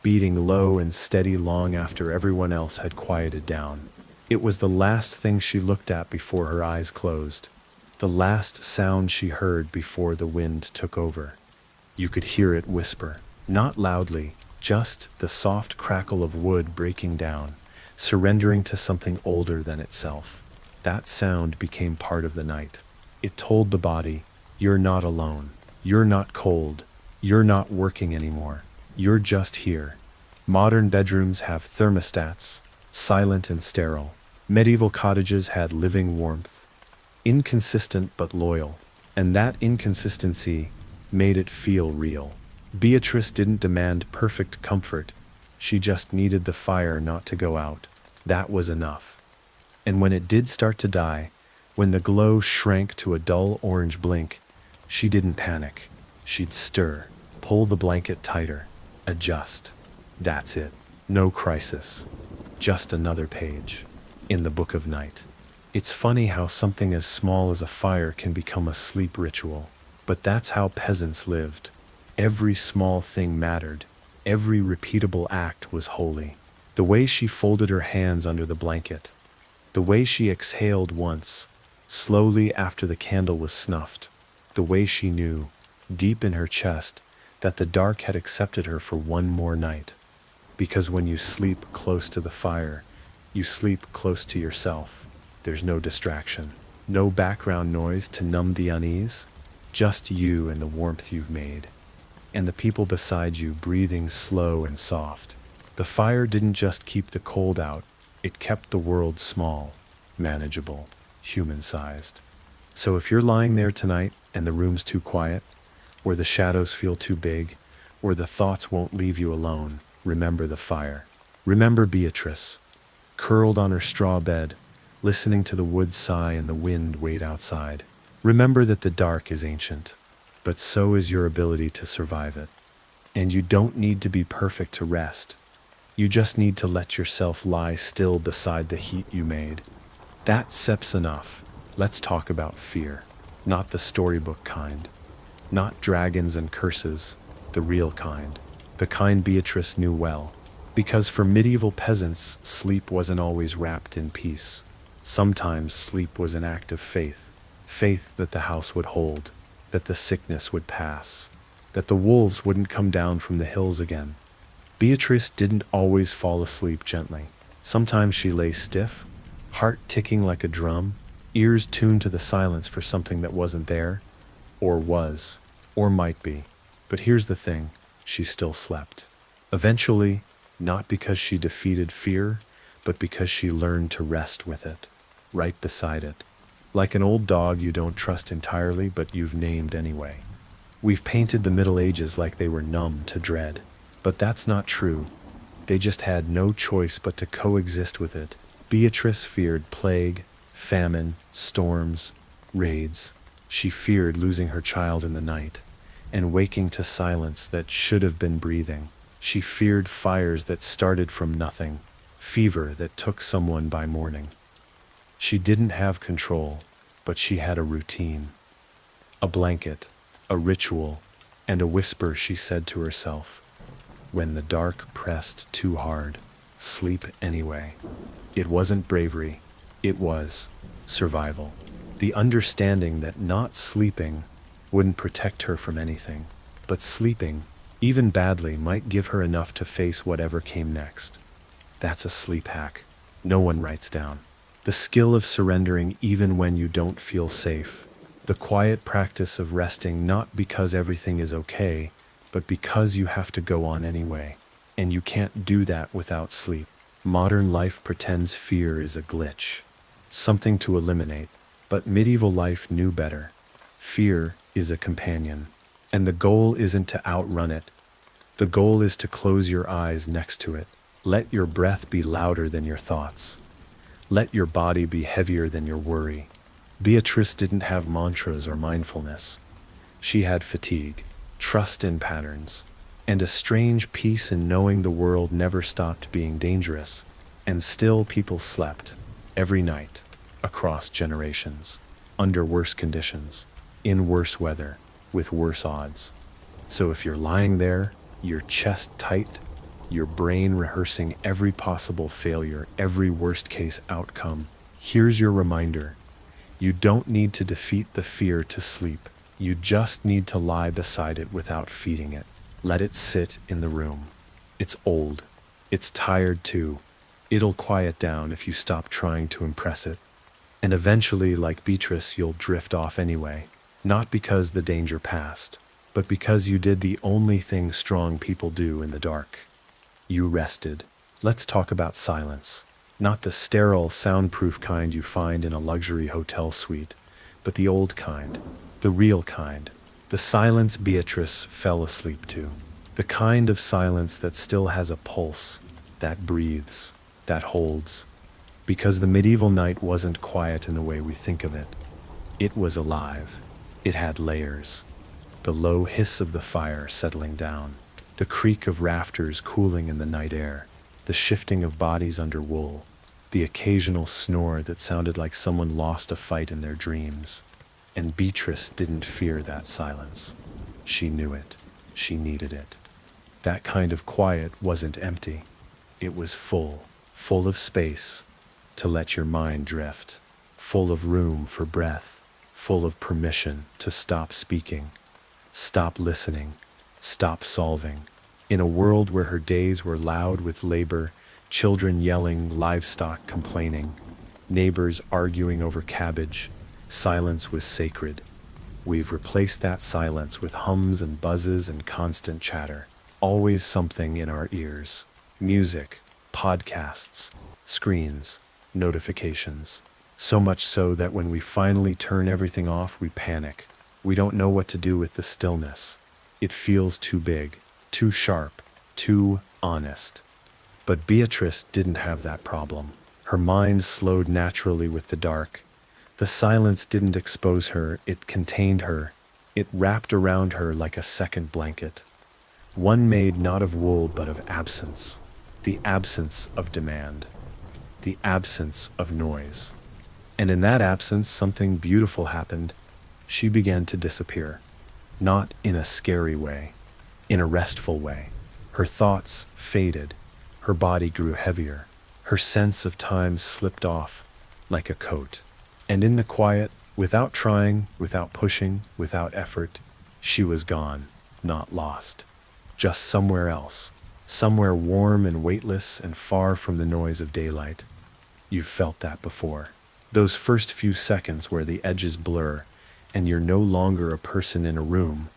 beating low and steady long after everyone else had quieted down. It was the last thing she looked at before her eyes closed, the last sound she heard before the wind took over. You could hear it whisper, not loudly, just the soft crackle of wood breaking down, surrendering to something older than itself. That sound became part of the night. It told the body, you're not alone, you're not cold, you're not working anymore, you're just here. Modern bedrooms have thermostats, silent and sterile. Medieval cottages had living warmth, inconsistent but loyal, and that inconsistency made it feel real. Beatrice didn't demand perfect comfort, she just needed the fire not to go out. That was enough. And when it did start to die, when the glow shrank to a dull orange blink, she didn't panic. She'd stir, pull the blanket tighter, adjust. That's it. No crisis. Just another page in the book of night. It's funny how something as small as a fire can become a sleep ritual. But that's how peasants lived. Every small thing mattered. Every repeatable act was holy. The way she folded her hands under the blanket. The way she exhaled once, slowly after the candle was snuffed. The way she knew, deep in her chest, that the dark had accepted her for one more night. Because when you sleep close to the fire, you sleep close to yourself. There's no distraction, no background noise to numb the unease, just you and the warmth you've made, and the people beside you breathing slow and soft. The fire didn't just keep the cold out, it kept the world small, manageable, human-sized. So if you're lying there tonight and the room's too quiet, or the shadows feel too big, or the thoughts won't leave you alone, remember the fire. Remember Beatrice, curled on her straw bed, listening to the woods sigh and the wind wait outside. Remember that the dark is ancient, but so is your ability to survive it. And you don't need to be perfect to rest. You just need to let yourself lie still beside the heat you made. That sep's enough. Let's talk about fear. Not the storybook kind. Not dragons and curses. The real kind. The kind Beatrice knew well. Because for medieval peasants, sleep wasn't always wrapped in peace. Sometimes sleep was an act of faith. Faith that the house would hold, that the sickness would pass, that the wolves wouldn't come down from the hills again. Beatrice didn't always fall asleep gently. Sometimes she lay stiff, heart ticking like a drum, ears tuned to the silence for something that wasn't there, or was, or might be. But here's the thing, she still slept. Eventually, not because she defeated fear, but because she learned to rest with it, right beside it. Like an old dog you don't trust entirely, but you've named anyway. We've painted the Middle Ages like they were numb to dread. But that's not true. They just had no choice but to coexist with it. Beatrice feared plague, famine, storms, raids. She feared losing her child in the night and waking to silence that should have been breathing. She feared fires that started from nothing, fever that took someone by morning. She didn't have control, but she had a routine. A blanket, a ritual, and a whisper she said to herself. When the dark pressed too hard, sleep anyway. It wasn't bravery, it was survival. The understanding that not sleeping wouldn't protect her from anything, but sleeping, even badly, might give her enough to face whatever came next. That's a sleep hack no one writes down. The skill of surrendering even when you don't feel safe. The quiet practice of resting not because everything is okay, but because you have to go on anyway. And you can't do that without sleep. Modern life pretends fear is a glitch, something to eliminate, but medieval life knew better. Fear is a companion, and the goal isn't to outrun it. The goal is to close your eyes next to it. Let your breath be louder than your thoughts. Let your body be heavier than your worry. Beatrice didn't have mantras or mindfulness. She had fatigue, trust in patterns, and a strange peace in knowing the world never stopped being dangerous. And still people slept, every night, across generations, under worse conditions, in worse weather, with worse odds. So if you're lying there, your chest tight, your brain rehearsing every possible failure, every worst-case outcome, here's your reminder. You don't need to defeat the fear to sleep. You just need to lie beside it without feeding it. Let it sit in the room. It's old. It's tired too. It'll quiet down if you stop trying to impress it. And eventually, like Beatrice, you'll drift off anyway. Not because the danger passed, but because you did the only thing strong people do in the dark. You rested. Let's talk about silence. Not the sterile, soundproof kind you find in a luxury hotel suite, but the old kind, the real kind, the silence Beatrice fell asleep to. The kind of silence that still has a pulse, that breathes, that holds. Because the medieval night wasn't quiet in the way we think of it. It was alive. It had layers. The low hiss of the fire settling down. The creak of rafters cooling in the night air, the shifting of bodies under wool, the occasional snore that sounded like someone lost a fight in their dreams. And Beatrice didn't fear that silence. She knew it. She needed it. That kind of quiet wasn't empty. It was full, full of space to let your mind drift, full of room for breath, full of permission to stop speaking, stop listening, stop solving. In a world where her days were loud with labor, children yelling, livestock complaining, neighbors arguing over cabbage, silence was sacred. We've replaced that silence with hums and buzzes and constant chatter. Always something in our ears. Music, podcasts, screens, notifications. So much so that when we finally turn everything off, we panic. We don't know what to do with the stillness. It feels too big, too sharp, too honest. But Beatrice didn't have that problem. Her mind slowed naturally with the dark. The silence didn't expose her, it contained her. It wrapped around her like a second blanket. One made not of wool but of absence. The absence of demand. The absence of noise. And in that absence, something beautiful happened. She began to disappear. Not in a scary way, in a restful way. Her thoughts faded. Her body grew heavier. Her sense of time slipped off like a coat. And in the quiet, without trying, without pushing, without effort, she was gone, not lost. Just somewhere else. Somewhere warm and weightless and far from the noise of daylight. You've felt that before. Those first few seconds where the edges blur and you're no longer a person in a room.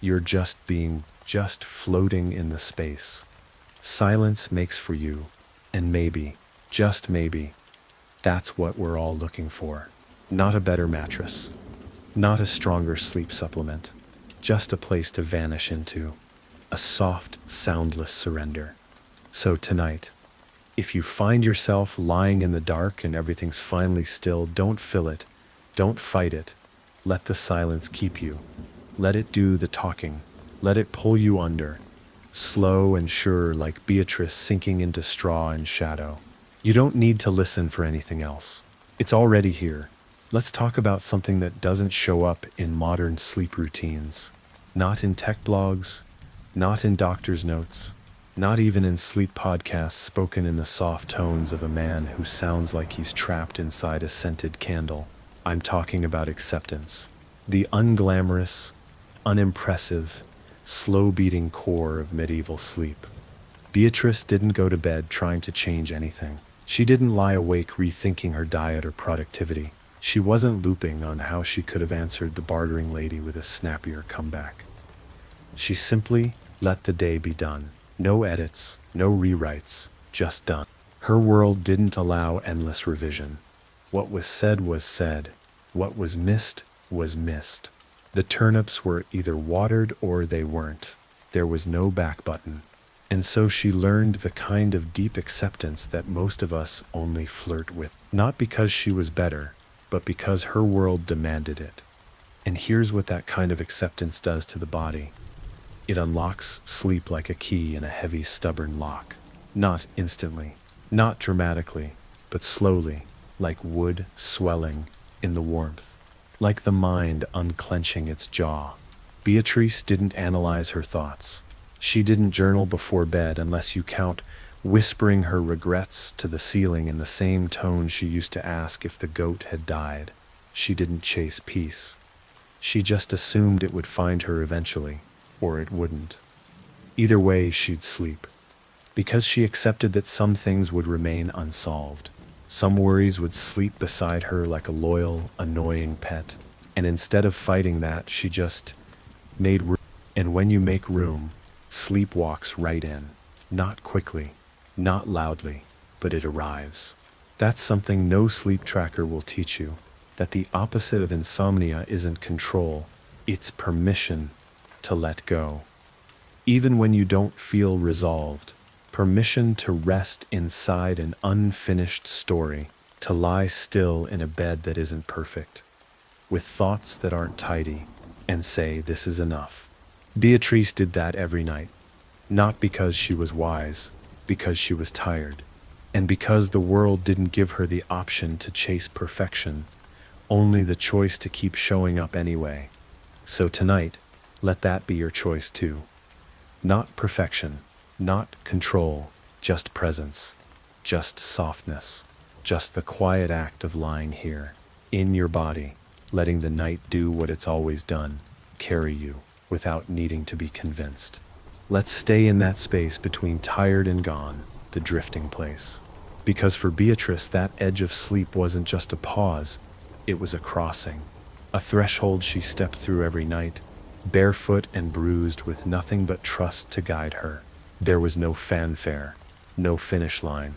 You're just floating in the space. Silence makes for you, and maybe, just maybe, that's what we're all looking for. Not a better mattress, not a stronger sleep supplement, just a place to vanish into, a soft, soundless surrender. So tonight, if you find yourself lying in the dark and everything's finally still, don't fill it, don't fight it. Let the silence keep you. Let it do the talking. Let it pull you under, slow and sure like Beatrice sinking into straw and shadow. You don't need to listen for anything else. It's already here. Let's talk about something that doesn't show up in modern sleep routines. Not in tech blogs, not in doctor's notes, not even in sleep podcasts spoken in the soft tones of a man who sounds like he's trapped inside a scented candle. I'm talking about acceptance. The unglamorous, unimpressive, slow-beating core of medieval sleep. Beatrice didn't go to bed trying to change anything. She didn't lie awake rethinking her diet or productivity. She wasn't looping on how she could have answered the bartering lady with a snappier comeback. She simply let the day be done. No edits, no rewrites, just done. Her world didn't allow endless revision. What was said. What was missed was missed. The turnips were either watered or they weren't. There was no back button. And so she learned the kind of deep acceptance that most of us only flirt with. Not because she was better, but because her world demanded it. And here's what that kind of acceptance does to the body. It unlocks sleep like a key in a heavy, stubborn lock. Not instantly, not dramatically, but slowly, like wood swelling in the warmth. Like the mind unclenching its jaw. Beatrice didn't analyze her thoughts. She didn't journal before bed unless you count whispering her regrets to the ceiling in the same tone she used to ask if the goat had died. She didn't chase peace. She just assumed it would find her eventually, or it wouldn't. Either way, she'd sleep. Because she accepted that some things would remain unsolved. Some worries would sleep beside her like a loyal, annoying pet. And instead of fighting that, she just made room. And when you make room, sleep walks right in. Not quickly, not loudly, but it arrives. That's something no sleep tracker will teach you. That the opposite of insomnia isn't control, it's permission to let go. Even when you don't feel resolved, permission to rest inside an unfinished story, to lie still in a bed that isn't perfect, with thoughts that aren't tidy, and say, this is enough. Beatrice did that every night, not because she was wise, because she was tired. And because the world didn't give her the option to chase perfection, only the choice to keep showing up anyway. So tonight, let that be your choice too. Not perfection, not control, just presence, just softness, just the quiet act of lying here, in your body, letting the night do what it's always done, carry you, without needing to be convinced. Let's stay in that space between tired and gone, the drifting place. Because for Beatrice, that edge of sleep wasn't just a pause, it was a crossing, a threshold she stepped through every night, barefoot and bruised with nothing but trust to guide her. There was no fanfare, no finish line,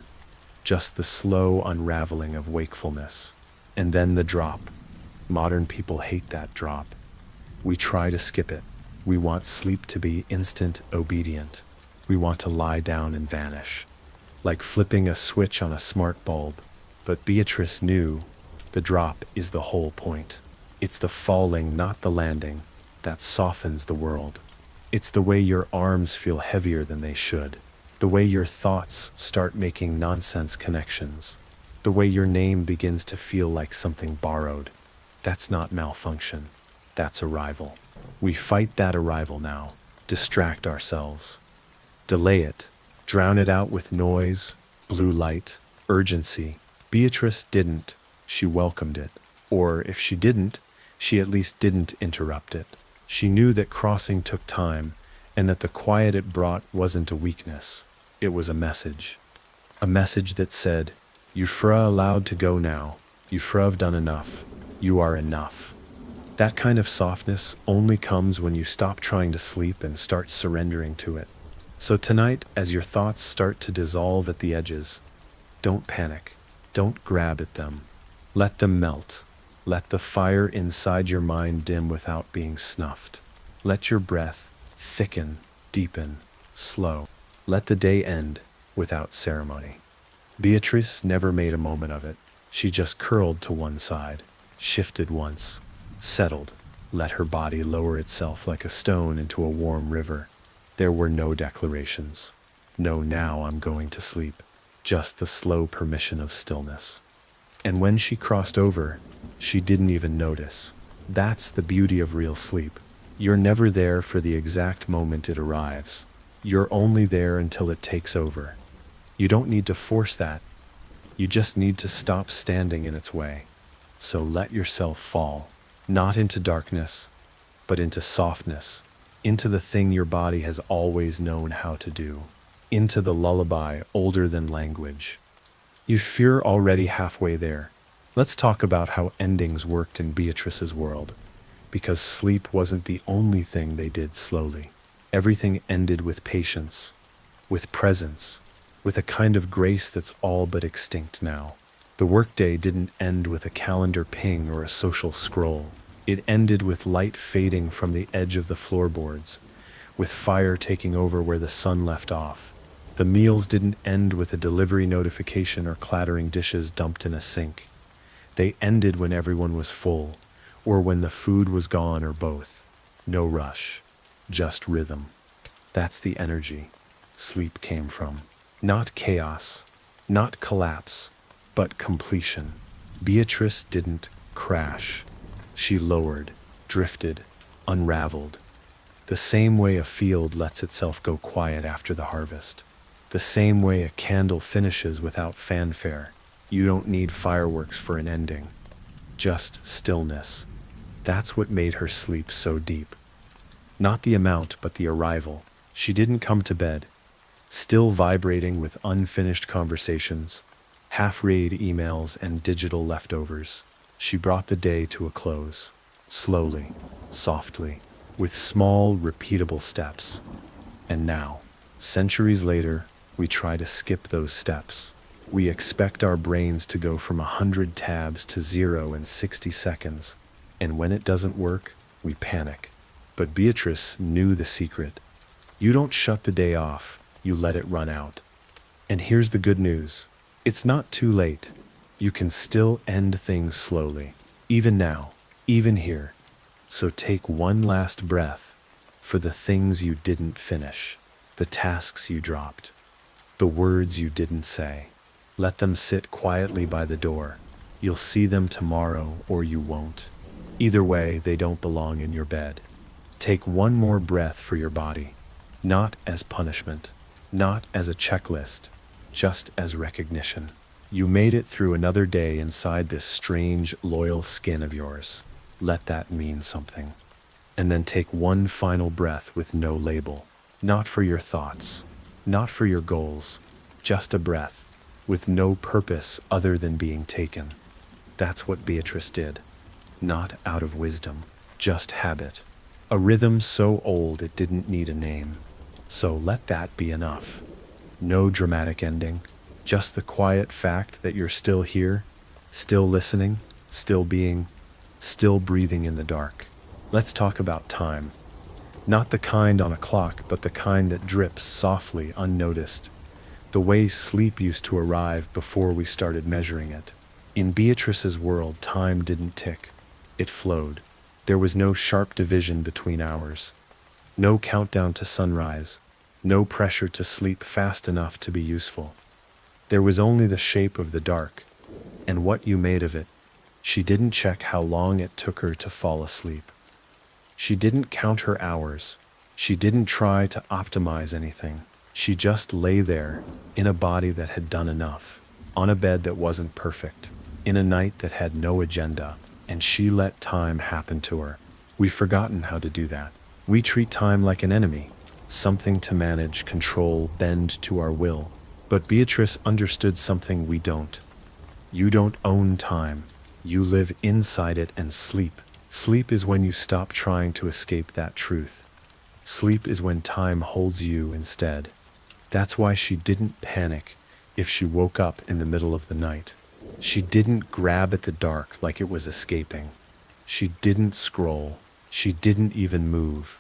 just the slow unraveling of wakefulness. And then the drop. Modern people hate that drop. We try to skip it. We want sleep to be instant, obedient. We want to lie down and vanish, like flipping a switch on a smart bulb. But Beatrice knew the drop is the whole point. It's the falling, not the landing, that softens the world. It's the way your arms feel heavier than they should. The way your thoughts start making nonsense connections. The way your name begins to feel like something borrowed. That's not malfunction. That's arrival. We fight that arrival now. Distract ourselves. Delay it. Drown it out with noise, blue light, urgency. Beatrice didn't. She welcomed it. Or if she didn't, she at least didn't interrupt it. She knew that crossing took time, and that the quiet it brought wasn't a weakness. It was a message. A message that said, "You fra allowed to go now. You fra have done enough. You are enough." That kind of softness only comes when you stop trying to sleep and start surrendering to it. So tonight, as your thoughts start to dissolve at the edges, don't panic. Don't grab at them. Let them melt. Let the fire inside your mind dim without being snuffed. Let your breath thicken, deepen, slow. Let the day end without ceremony. Beatrice never made a moment of it. She just curled to one side, shifted once, settled, let her body lower itself like a stone into a warm river. There were no declarations. No, now I'm going to sleep. Just the slow permission of stillness. And when she crossed over, she didn't even notice. That's the beauty of real sleep. You're never there for the exact moment it arrives. You're only there until it takes over. You don't need to force that. You just need to stop standing in its way. So let yourself fall, not into darkness, but into softness, into the thing your body has always known how to do, into the lullaby older than language. You're already halfway there. Let's talk about how endings worked in Beatrice's world, because sleep wasn't the only thing they did slowly. Everything ended with patience, with presence, with a kind of grace that's all but extinct now. The workday didn't end with a calendar ping or a social scroll. It ended with light fading from the edge of the floorboards, with fire taking over where the sun left off. The meals didn't end with a delivery notification or clattering dishes dumped in a sink. They ended when everyone was full, or when the food was gone, or both. No rush, just rhythm. That's the energy sleep came from. Not chaos, not collapse, but completion. Beatrice didn't crash. She lowered, drifted, unraveled. The same way a field lets itself go quiet after the harvest. The same way a candle finishes without fanfare. You don't need fireworks for an ending. Just stillness. That's what made her sleep so deep. Not the amount, but the arrival. She didn't come to bed, still vibrating with unfinished conversations, half-read emails, and digital leftovers. She brought the day to a close, slowly, softly, with small, repeatable steps. And now, centuries later, we try to skip those steps. We expect our brains to go from 100 tabs to 0 in 60 seconds. And when it doesn't work, we panic. But Beatrice knew the secret. You don't shut the day off, you let it run out. And here's the good news. It's not too late. You can still end things slowly, even now, even here. So take one last breath for the things you didn't finish, the tasks you dropped, the words you didn't say. Let them sit quietly by the door. You'll see them tomorrow or you won't. Either way, they don't belong in your bed. Take one more breath for your body, not as punishment, not as a checklist, just as recognition. You made it through another day inside this strange, loyal skin of yours. Let that mean something. And then take one final breath with no label. Not for your thoughts, not for your goals, just a breath, with no purpose other than being taken. That's what Beatrice did. Not out of wisdom, just habit. A rhythm so old it didn't need a name. So let that be enough. No dramatic ending, just the quiet fact that you're still here, still listening, still being, still breathing in the dark. Let's talk about time. Not the kind on a clock, but the kind that drips softly, unnoticed. The way sleep used to arrive before we started measuring it. In Beatrice's world, time didn't tick. It flowed. There was no sharp division between hours. No countdown to sunrise. No pressure to sleep fast enough to be useful. There was only the shape of the dark, and what you made of it. She didn't check how long it took her to fall asleep. She didn't count her hours. She didn't try to optimize anything. She just lay there, in a body that had done enough, on a bed that wasn't perfect, in a night that had no agenda, and she let time happen to her. We've forgotten how to do that. We treat time like an enemy, something to manage, control, bend to our will. But Beatrice understood something we don't. You don't own time. You live inside it and sleep. Sleep is when you stop trying to escape that truth. Sleep is when time holds you instead. That's why she didn't panic if she woke up in the middle of the night. She didn't grab at the dark like it was escaping. She didn't scroll. She didn't even move,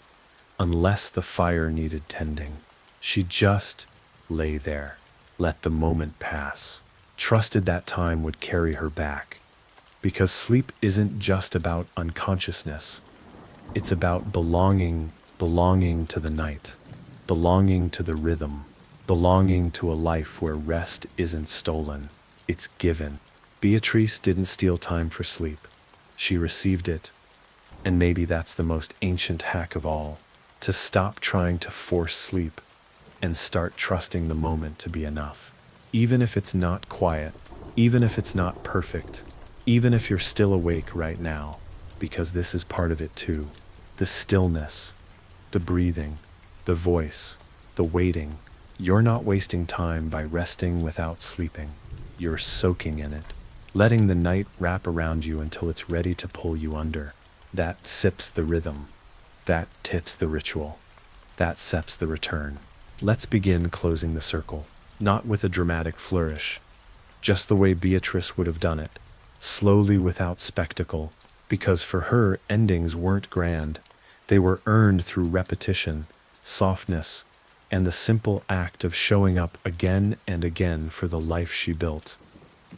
unless the fire needed tending. She just lay there, let the moment pass, trusted that time would carry her back. Because sleep isn't just about unconsciousness. It's about belonging to the night, belonging to the rhythm, belonging to a life where rest isn't stolen, it's given. Beatrice didn't steal time for sleep. She received it. And maybe that's the most ancient hack of all, to stop trying to force sleep and start trusting the moment to be enough. Even if it's not quiet, even if it's not perfect, even if you're still awake right now, because this is part of it too. The stillness, the breathing, the voice, the waiting. You're not wasting time by resting without sleeping. You're soaking in it, letting the night wrap around you until it's ready to pull you under. That sips the rhythm. That tips the ritual. That sets the return. Let's begin closing the circle, not with a dramatic flourish, just the way Beatrice would have done it. Slowly, without spectacle, because for her, endings weren't grand. They were earned through repetition, softness, and the simple act of showing up again and again for the life she built.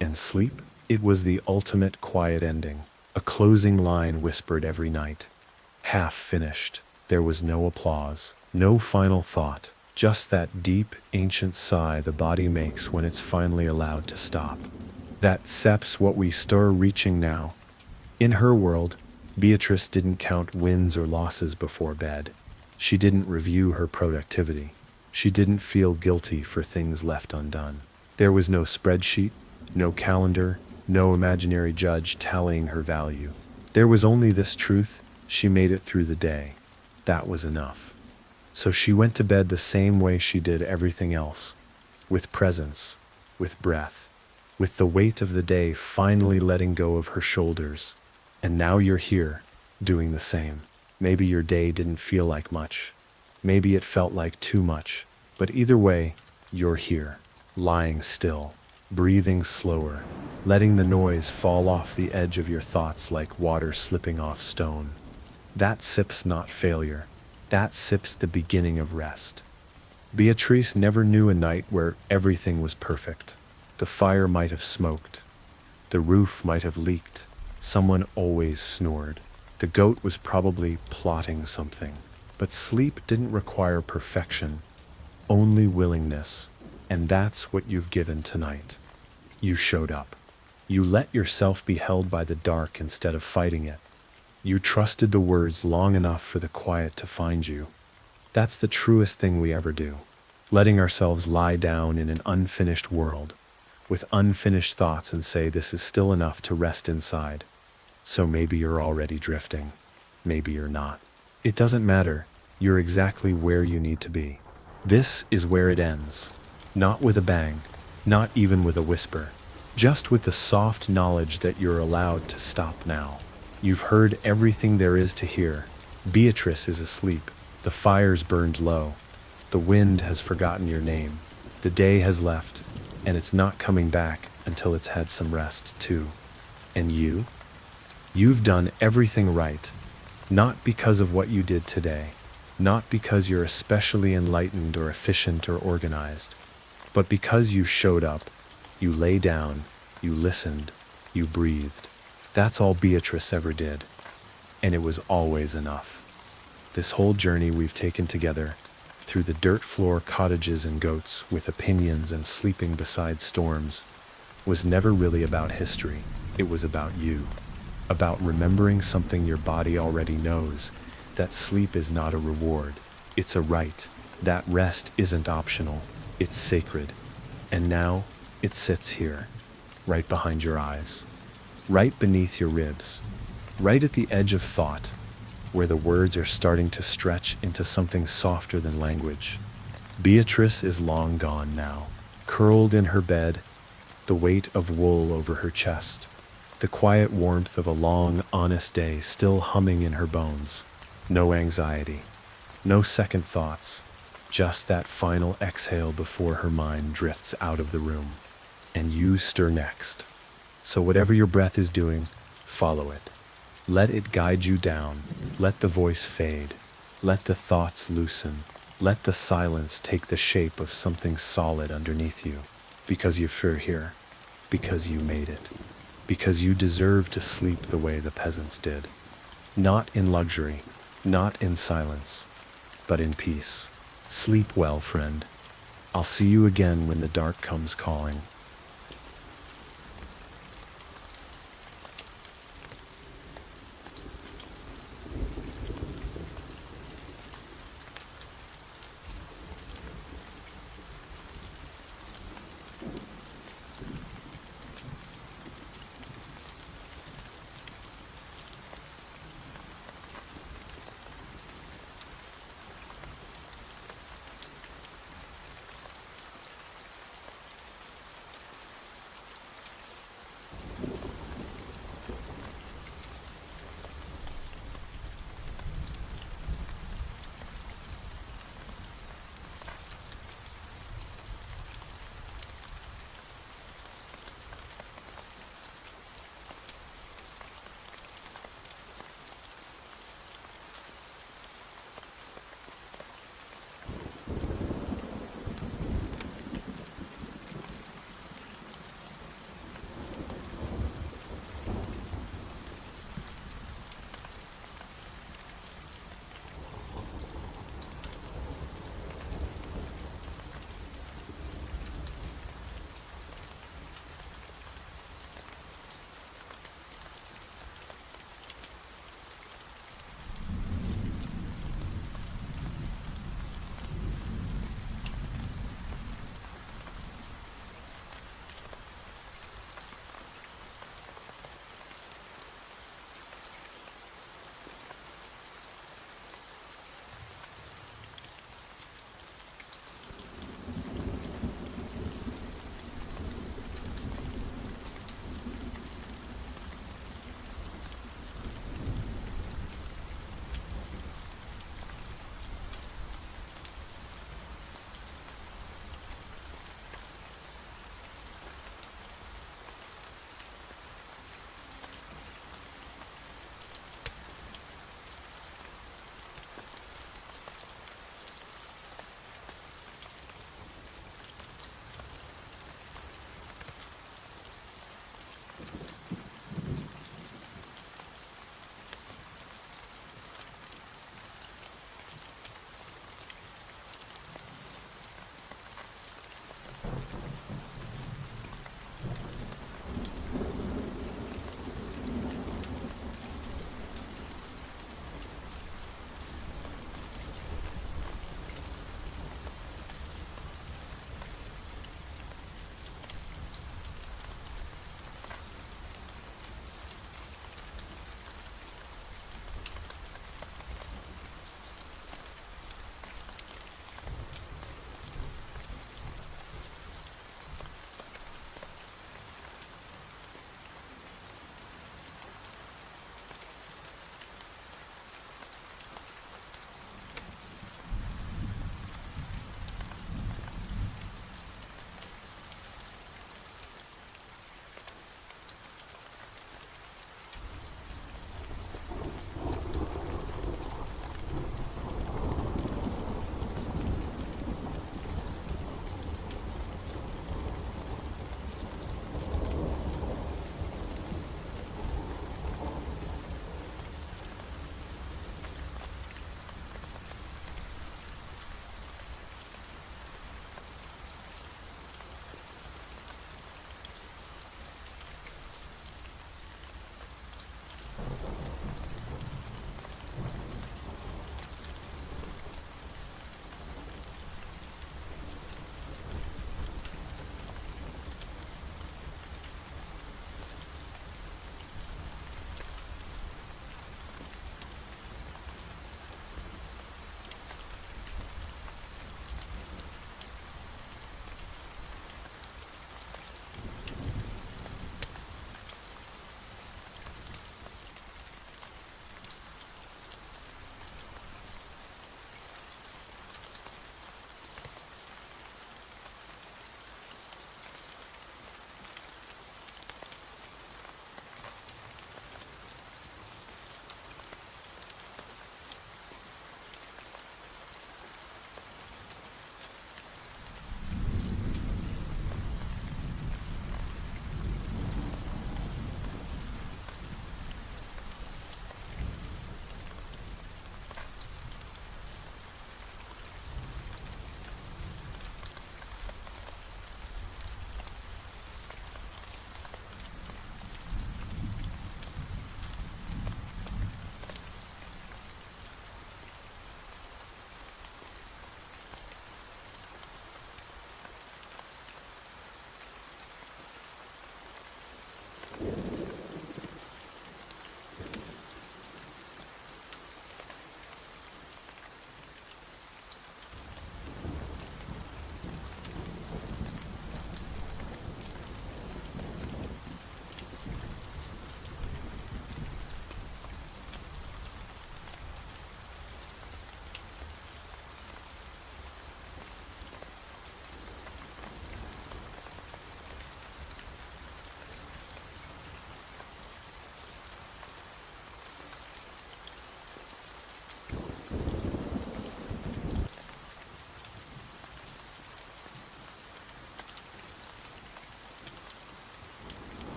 And sleep? It was the ultimate quiet ending, a closing line whispered every night. Half finished. There was no applause, no final thought, just that deep, ancient sigh the body makes when it's finally allowed to stop. That sep's what we stir reaching now. In her world, Beatrice didn't count wins or losses before bed. She didn't review her productivity. She didn't feel guilty for things left undone. There was no spreadsheet, no calendar, no imaginary judge tallying her value. There was only this truth: she made it through the day. That was enough. So she went to bed the same way she did everything else, with presence, with breath, with the weight of the day finally letting go of her shoulders. And now you're here, doing the same. Maybe your day didn't feel like much. Maybe it felt like too much. But either way, you're here, lying still, breathing slower, letting the noise fall off the edge of your thoughts like water slipping off stone. That sip's not failure. That sip's the beginning of rest. Beatrice never knew a night where everything was perfect. The fire might have smoked. The roof might have leaked. Someone always snored. The goat was probably plotting something. But sleep didn't require perfection, only willingness. And that's what you've given tonight. You showed up. You let yourself be held by the dark instead of fighting it. You trusted the words long enough for the quiet to find you. That's the truest thing we ever do. Letting ourselves lie down in an unfinished world, with unfinished thoughts and say this is still enough to rest inside. So maybe you're already drifting. Maybe you're not. It doesn't matter. You're exactly where you need to be. This is where it ends. Not with a bang, not even with a whisper, just with the soft knowledge that you're allowed to stop now. You've heard everything there is to hear. Beatrice is asleep. The fire's burned low. The wind has forgotten your name. The day has left, and it's not coming back until it's had some rest, too. And you? You've done everything right. Not because of what you did today. Not because you're especially enlightened or efficient or organized. But because you showed up, you lay down, you listened, you breathed. That's all Beatrice ever did. And it was always enough. This whole journey we've taken together, through the dirt floor cottages and goats with opinions and sleeping beside storms, was never really about history. It was about you. About remembering something your body already knows, that sleep is not a reward. It's a right. That rest isn't optional. It's sacred. And now, it sits here, right behind your eyes, right beneath your ribs, right at the edge of thought, where the words are starting to stretch into something softer than language. Beatrice is long gone now, curled in her bed, the weight of wool over her chest, the quiet warmth of a long, honest day still humming in her bones. No anxiety, no second thoughts, just that final exhale before her mind drifts out of the room. And you stir next. So whatever your breath is doing, follow it. Let it guide you down. Let the voice fade. Let the thoughts loosen. Let the silence take the shape of something solid underneath you. Because you're here. Because you made it. Because you deserve to sleep the way the peasants did. Not in luxury, not in silence, but in peace. Sleep well, friend. I'll see you again when the dark comes calling.